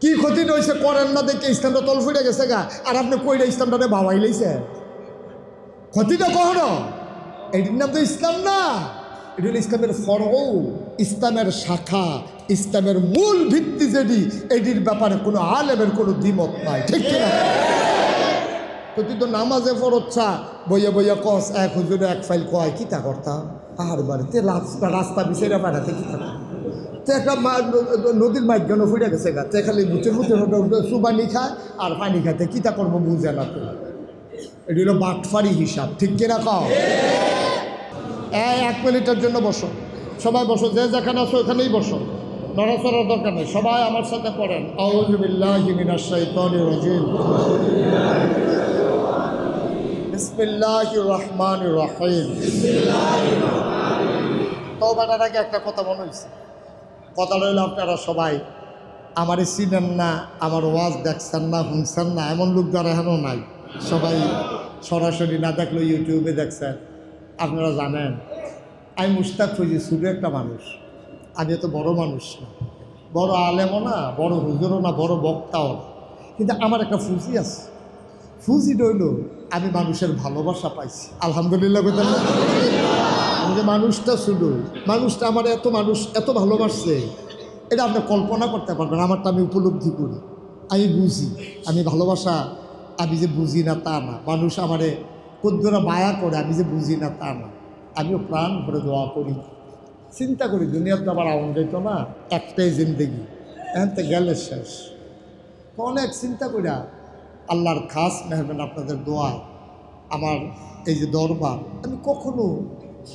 কি ক্ষতিটা হয়েছে? করেন না দেখে ইসলামটা তল ফুটে গেছে গা, আর আপনি কইটা ইসলামটারে ভাবাই লাইছে, ক্ষতিটা কখনো এটির নাম তো ইসলাম না, এটি হলো ইসলামের ফরহ, ইসলামের শাখা, ইসলামের মূল ভিত্তি যেটি, এটির ব্যাপারে কোনো আলেমের কোনো দ্বিমত নাই, ঠিক কিনা? তো তুই তো নামাজে পড়ছা বইয়া বইয়া কস এক হুজুরে 1 ফাইল কয় কিতা করতাম আর বাড়িতে রাস্তা বিছেরা পাঠাতে কি করতাম, তো একটা নদীর মাঝখানে ফুটে গেছে গা, তে খালি বুচের বুচের সুবানি খায় আর পানি খাতে কিতা করবো বুঝে না। তো এটি হলো বাটফারি হিসাব, ঠিক কিনা কও? 1 মিনিটের জন্য বসো, সবাই বসো, যে যেখানে আছো ওখানেই বসো, নড়াচড়ার দরকার নেই, সবাই আমার সাথে পড়েন আউযু বিল্লাহি মিনাশ শাইতানির রাজিম বিসমিল্লাহির রহমানির রহিম। তওবাটার আগে একটা কথা মনে হয়েছে, কথা রইল আপনারা সবাই আমারে চিনেন না, আমার ওয়াজ দেখছেন না, শুনছেন না, এমন লোক যারা এখনও নাই, সবাই সরাসরি না দেখলেও ইউটিউবে দেখছেন। আপনারা জানেন আমি মুশতাক ফৈজি ছোটো একটা মানুষ, আমি তো বড় মানুষ না, বড় আলেমও না, বড় হুজুরও না, বড় বক্তাও না, কিন্তু আমার একটা ফুজি আছে, ফুজি রইল আমি মানুষের ভালোবাসা পাইছি আলহামদুলিল্লাহ। বলতেন না আমি যে মানুষটা শুধু মানুষটা আমার মানুষ এত ভালোবাসছে, এটা আপনি কল্পনা করতে পারবেন। আমারটা আমি উপলব্ধি করি, আমি বুঝি, আমি ভালোবাসা আমি যে বুঝি না তা না, মানুষ আমারে কদ্দুরা মায়া করে আমি যে বুঝি না তা না, আমিও প্রাণ ভরে দোয়া করি, চিন্তা করি দুনিয়াতে আবার আউন যেত না, একটাই জিন্দেগি, এতে গেলে শেষ। তো অনেক চিন্তা করিয়া আল্লাহর খাস মেহরবান আপনাদের দোয়া, আমার এই যে দরবার, আমি কখনো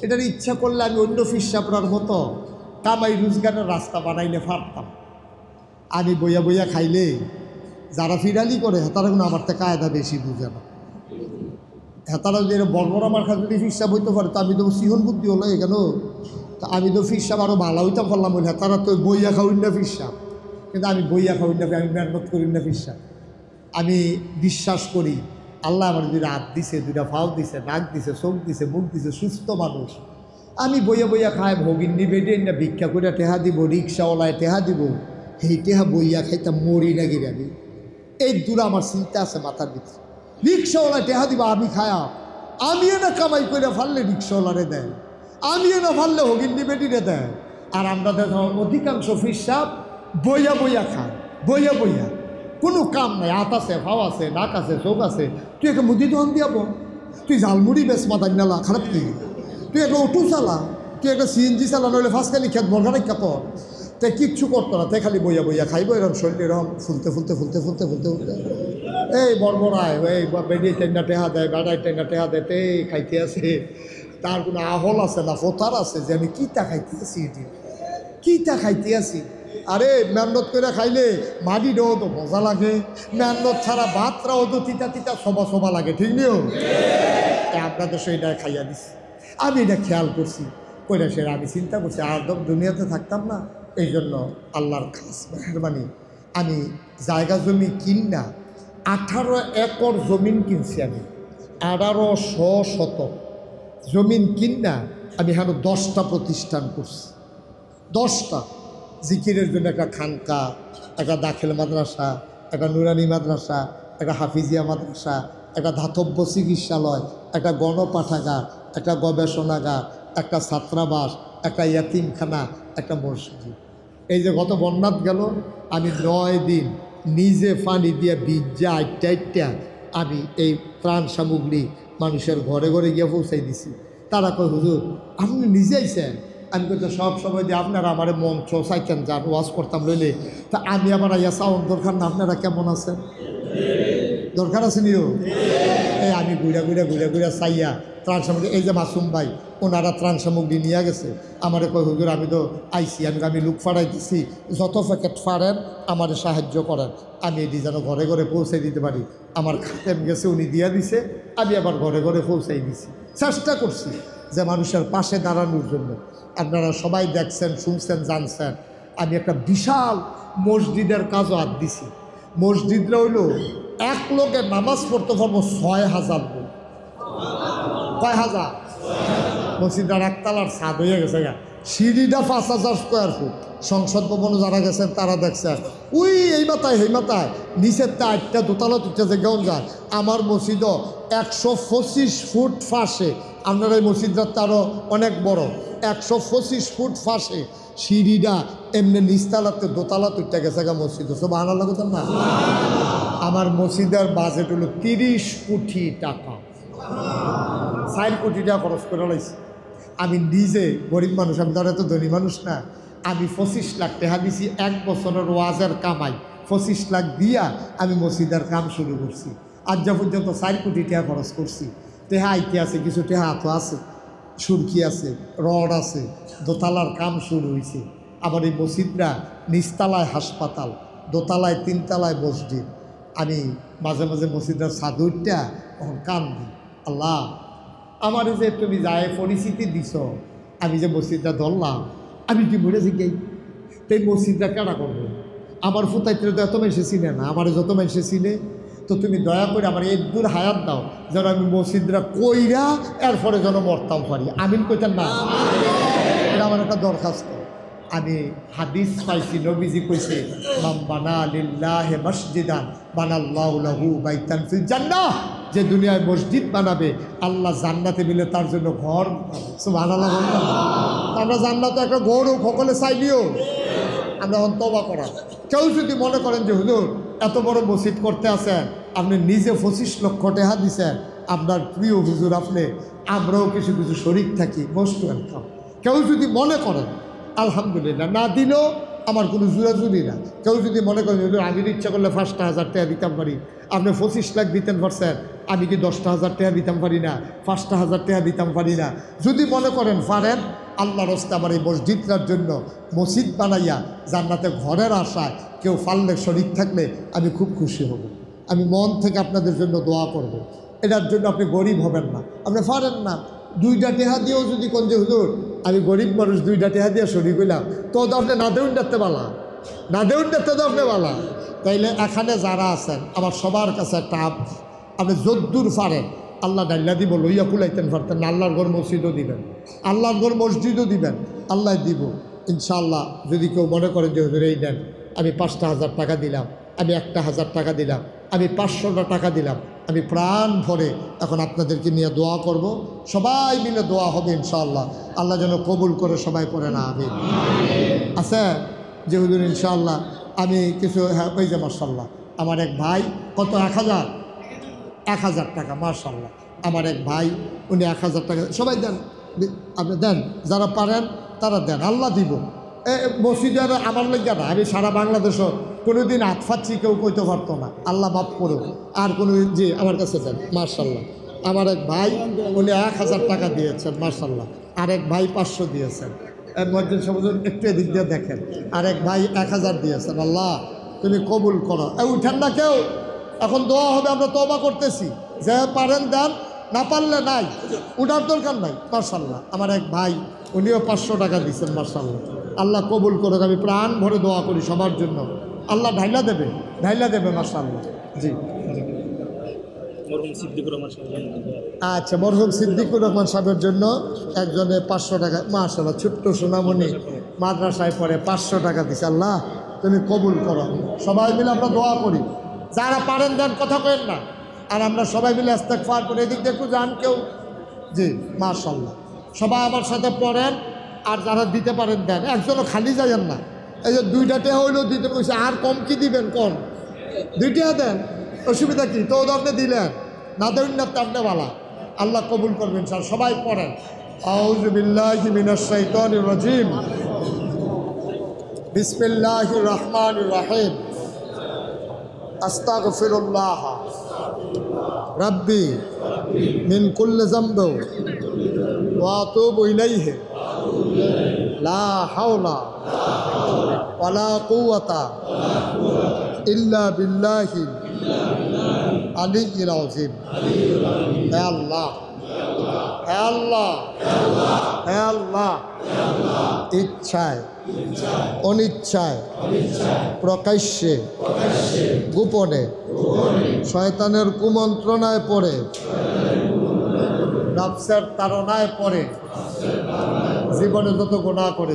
এটার ইচ্ছা করলে আমি অন্য ফিসাপড়ার মতো কামাই রোজগারের রাস্তা বানাইলে পারতাম। আমি বইয়া বইয়া খাইলে যারা ফিরালি করে তারা কোনো আমার থেকে কায়দা বেশি বুঝে না, হেতারা যে বড় বড় আমার কাছে যদি ফিসাব হইতে পারে তো আমি তো সিহন বুদ্ধি হলো এখানেও, তো আমি তো ফিসাব আরও ভালো হইতাম পারলাম বলে, হেতারা তো বইয়া খাওয়াই না ফিসাব, কিন্তু আমি বইয়া খাওয়াই না, আমি মেহনত করি না ফিসাব। আমি বিশ্বাস করি আল্লাহ আমার 2 হাত দিছে, 2টা পাও দিছে, নাক দিছে, চোখ দিছে, মুখ দিছে, সুস্থ মানুষ। আমি বইয়া বইয়া খায় ভগিন নিবেদিন না ভিক্ষা করে টেহা দিব, রিক্সাওয়ালায় টেহা দিব, এই টেহা বইয়া খাইতাম মরি না গিয়ে আমি। এই দূর আমার চিন্তা আছে মাথার ভিতরে। রিক্সাওয়ালা টেহা দিবা আমি খায়া, আমিও না কামাই করে ফাললে রিক্সাওয়ালারে দেয়, আমিও না ফাললে হগিন্দি বেটিরে দেয়। আর আমরা দেখো অধিকাংশ ফিসাব বইয়া বইয়া খায়, বইয়া বইয়া কোনো কাম নাই। হাত আছে, ফাও আছে, নাক আছে, চোখ আছে। তুই একটা মুদি দোকান দিয়াবো, তুই ঝালমুড়ি বেশ মাদার নালা খারাপ কি, তুই একটা অটো চালা, তুই একটা সিএনজি চালা, নইলে ফাঁসখালি খেত বর্গার কাপড়। তাই কিচ্ছু করতো না, তাই খালি বইয়া বইয়া খাইবো। এরকম শরীর এরকম ফুলতে ফুলতে ফুলতে ফুলতে ফুলতে ফুলতে এই বড়বড়ায় এই বেডিয়ে টেন্ডা টেহা দেয়, বেড়ায় টেন্ডা টেহা দেয়, তে খাইতে আছে। তার কোনো আহল আছে না ফোতার আছে যে আমি কিতা খাইতে আছি, এটি কিতা খাইতে আছি। আরে মেহনত করে খাইলে মাটিটাও তো মজা লাগে, মেহনত ছাড়া ভাতটাও তো তিতা তিতা সবা সবা লাগে, ঠিক নিও। আপনাদের সেইটা খাইয়া দিছি, আমি এটা খেয়াল করছি কইরা সেরা আমি চিন্তা করছি আর দুনিয়াতে থাকতাম না। এই জন্য আল্লাহর খাস মেহরবানি আমি জায়গা জমি কিনা 18 একর জমিন কিনছি। আমি 1800 শতক জমিন কিনা আমি এখানে 10টা প্রতিষ্ঠান করছি। 10টা জিকিরের জন্য একটা খানকা, একটা দাখিল মাদ্রাসা, একটা নুরানি মাদ্রাসা, একটা হাফিজিয়া মাদ্রাসা, একটা ধাতব্য চিকিৎসালয়, একটা গণপাঠাগার, একটা গবেষণাগার, একটা ছাত্রাবাস, একটা ইয়াতিমখানা, একটা মসজিদ। এই যে গত বন্যাত গেল, আমি 9 দিন নিজে পানি দিয়ে ভিজা আইটা আমি এই ত্রাণ সামগ্রী মানুষের ঘরে ঘরে গিয়ে পৌঁছাই দিছি। তারা কয় হুজুর আপনি নিজে আইছেন? আমি কিন্তু সব সময় দিয়ে আপনারা আমার মঞ্চ চাইতেন যান ওয়াজ করতাম লইলে, তা আমি আবার আইয়া চাউন দরকার না। আপনারা কেমন আছেন? দরকার আছে নিও। এই আমি ঘুরা ঘুরা ঘুরা ঘুরা চাইয়া ত্রাণ সামগ্রী, এই যে মাসুম ভাই ওনারা ত্রাণ সামগ্রী নিয়ে গেছে। আমারে কয় হুজুর আমি তো আইসি, আমি লোক ফাড়াই দিছি, যত প্যাকেট ফাড়েন আমার সাহায্য করেন, আমি এটি যেন ঘরে ঘরে পৌঁছে দিতে পারি। আমার খাতেম গেছে, উনি দিয়া দিছে, আমি আবার ঘরে ঘরে পৌঁছাই দিছি। চেষ্টা করছি যে মানুষের পাশে দাঁড়ানোর জন্য। আপনারা সবাই দেখছেন, শুনছেন, জানছেন আমি একটা বিশাল মসজিদের কাজও হাত দিছি। মসজিদরা হইল এক লোকের নামাজ পড়তে পারবো 6000 লোক। কয় হাজার? মসজিদের একতলার ছাদ হয়ে গেছে গা, সিঁড়িটা 5000 স্কোয়ার ফুট। সংসদ ভবনে যারা গেছেন তারা দেখছেন, ওই এই মাথায় এই মাথায় নিচের 8টা দোতলা তুলতে যে কেমন যায়। আমার মসজিদও 125 ফুট ফাঁসে, আপনার এই মসজিদটা তারও অনেক বড়, 125 ফুট ফাঁসে সিঁড়িটা এমনি নিচতলাতে দোতলা তুলতে গেছে গা মসজিদ। সব আনার লাগতো না। আমার মসজিদের বাজেট হলো 30 কোটি টাকা, 4 কোটি টাকা খরচ করে লাইছি। আমি নিজে গরিব মানুষ, আমি ধরে তো ধনী মানুষ না। আমি 25 লাখ টাকা দিছি, 1 বছরের ওয়াজের কামাই 25 লাখ দিয়া আমি মসজিদের কাম শুরু করছি। আজ যা পর্যন্ত 4 কোটি টাকা খরচ করছি। টেহা আইতে আছে, কিছু টেহা হাতও আছে, সুরকি আছে, রড আছে, দোতলার কাম শুরু হয়েছে। আমার এই মসজিদরা নিচতলায় হাসপাতাল, দোতলায় 3 তলায় মসজিদ। আমি মাঝে মাঝে মসজিদের সাদুরটা তখন কাম দিই, আল্লাহ আমার যে তুমি যায় পরিস্থিতি দিছ, আমি যে মসজিদটা ধরলাম, আমি কি মরে গেই তো এই মসজিদটা কেনা করবো? আমার ফুতাইতে তো এত মানুষে চিনে না, আমার যত মানুষে চিনে। তো তুমি দয়া করে আমার এক দূর হায়াত দাও, যেন আমি মসজিদরা কইরা এরপরে যেন মরতাম পারি। আমিন কইতেন না? এটা আমার একটা দরখাস্ত। আমি হাদিস পাইছি, নবীজি কইছে মান বানা লিল্লাহি মসজিদান বানাল্লাহু লাহু বাইতান ফিল জান্নাহ। যে দুনিয়ায় মসজিদ বানাবে আল্লাহ জান্নাতে মিলে তার জন্য ঘর। সুবহানাল্লাহ। আমরা জান্নাতে একটা ঘরও সকলে চাইলিও আমরা তওবা করা। কেউ যদি মনে করেন যে হুজুর এত বড় মসজিদ করতে আছেন, আপনি নিজে 25 লক্ষ টাকা দিছেন, আপনার প্রিয় হুজুর আপনি, আমরাও কিছু কিছু শরিক থাকি, মোস্ট ওয়েলকাম। কেউ যদি মনে করেন আলহামদুলিল্লাহ, না দিলেও আমার কোনো জুরাজুরি না। কেউ যদি মনে করেন হুজুর আমি ইচ্ছা করলে 5,000 টাকা দিতাম পারি, আপনি 25 লাখ দিতেন পারছেন, আমি কি 10,000 টাকা দিতাম পারি না, 5,000 টাকা দিতাম পারি না? যদি মনে করেন পারেন, আল্লাহর রাস্তে আমার এই মসজিদটার জন্য মসজিদ বানাইয়া জান্নাতে ঘরের আশায় কেউ পারলে শরীক থাকলে আমি খুব খুশি হব। আমি মন থেকে আপনাদের জন্য দোয়া করব। এটার জন্য আপনি গরিব হবেন না, আপনি পারেন না। 2টা টেহা দিয়েও যদি কোন যে হুজুর আমি গরিব মানুষ 2টা টেহা দিয়ে শরীক হইলাম, তো আপনি না দেউন ডাকতে পালা, না দেউন ডাকতে তো আপনি পালা। তাইলে এখানে যারা আছেন আমার সবার কাছে একটা আপনি যদ্দূর পারেন আল্লাহ ডাল্লা দিব, লইয়া কুলাইতেন পারতেন না, আল্লাহর ঘর মসজিদও দিবেন, আল্লাহর ঘর মসজিদও দিবেন, আল্লাহ দিব ইনশাআল্লাহ। যদি কেউ মনে করেন যে হুজুর এই দেন আমি 5,000 টাকা দিলাম, আমি 1,000 টাকা দিলাম, আমি 500টা টাকা দিলাম, আমি প্রাণ ভরে এখন আপনাদেরকে নিয়ে দোয়া করব। সবাই মিলে দোয়া হবে ইনশাআল্লাহ। আল্লাহ যেন কবুল করে সবাই করে না আমি আছে যে হুজুর ইনশাআল্লাহ আমি কিছু হ্যাঁ ওই যে মাশাআল্লাহ আমার এক ভাই কত 1,000 টাকা মাশাআল্লাহ আমার এক ভাই উনি 1,000 টাকা সবাই দেন, আপনি দেন, যারা পারেন তারা দেন, আল্লাহ দিব। মসজিদের আমার লেগে না, আমি সারা বাংলাদেশও কোনোদিন আতফাচ্ছি কেউ কইতে পারতো না, আল্লাহ মাফ করুক। আর কোনো জি আমার কাছে দেন মাশাআল্লাহ। আমার এক ভাই উনি 1,000 টাকা দিয়েছেন মাশাআল্লাহ, আরেক ভাই 500 দিয়েছেন। মসজিদ সবুজ একটু এদিক দিয়ে দেখেন, আরেক ভাই 1,000 দিয়েছেন। আল্লাহ তুমি কবুল করো। উঠেন না কেউ, এখন দোয়া হবে, আমরা তওবা করতেছি। যে পারেন দেন, না পারলে নাই, উঠার দরকার নাই মাশাআল্লাহ। আমার এক ভাই উনিও 500 টাকা দিচ্ছেন মাশাআল্লাহ। আল্লাহ কবুল করুক। আমি প্রাণ ভরে দোয়া করি সবার জন্য, আল্লাহ ঢাইলা দেবে মাশাআল্লাহ। জি আচ্ছা, মরহুম সিদ্দিকুর রহমান সাহেবের জন্য একজনে 500 টাকা মাশাআল্লাহ, ছোট্ট সোনামণি মাদ্রাসায় পড়ে 500 টাকা দিচ্ছে। আল্লাহ তুমি কবুল করো। সবাই মিলে আমরা দোয়া করি, যারা পারেন দেন, কথা কেন না। আর আমরা সবাই মিলে ইস্তেগফার করি। এদিক দেখো যান কেউ, জি মাশাআল্লাহ। সবাই আমার সাথে পড়েন, আর যারা দিতে পারেন দেন, একজনও খালি যাইয়েন না। এই যে 2টা টাকা হইলেও দিতে বলছে, আর কম কি দিবেন কোন 2 টাকা দেন, অসুবিধা কি? তো আপনি দিলেন, না দেন না তারটা বালা, আল্লাহ কবুল করবেন স্যার। সবাই পড়েন আউযু বিল্লাহি মিনাশ শাইতানির রাজিম বিসমিল্লাহির রহমানির রহিম আস্তাগফিরুল্লাহ রাব্বি মিন কুল্লি যামবি ওয়া আতুবু ইলাইহি লা হাওলা ওয়ালা কুওয়াতা ইল্লা বিল্লাহি আলিয়্যিল আযীম। হে আল্লাহ, হে আল্লাহ, হে আল্লাহ, ইচ্ছায় অনিচ্ছায় প্রকাশ্যে গোপনে শয়তানের কুমন্ত্রণায় পড়ে নফসের তাড়নায় পড়ে জীবনে যত গুনাহ করে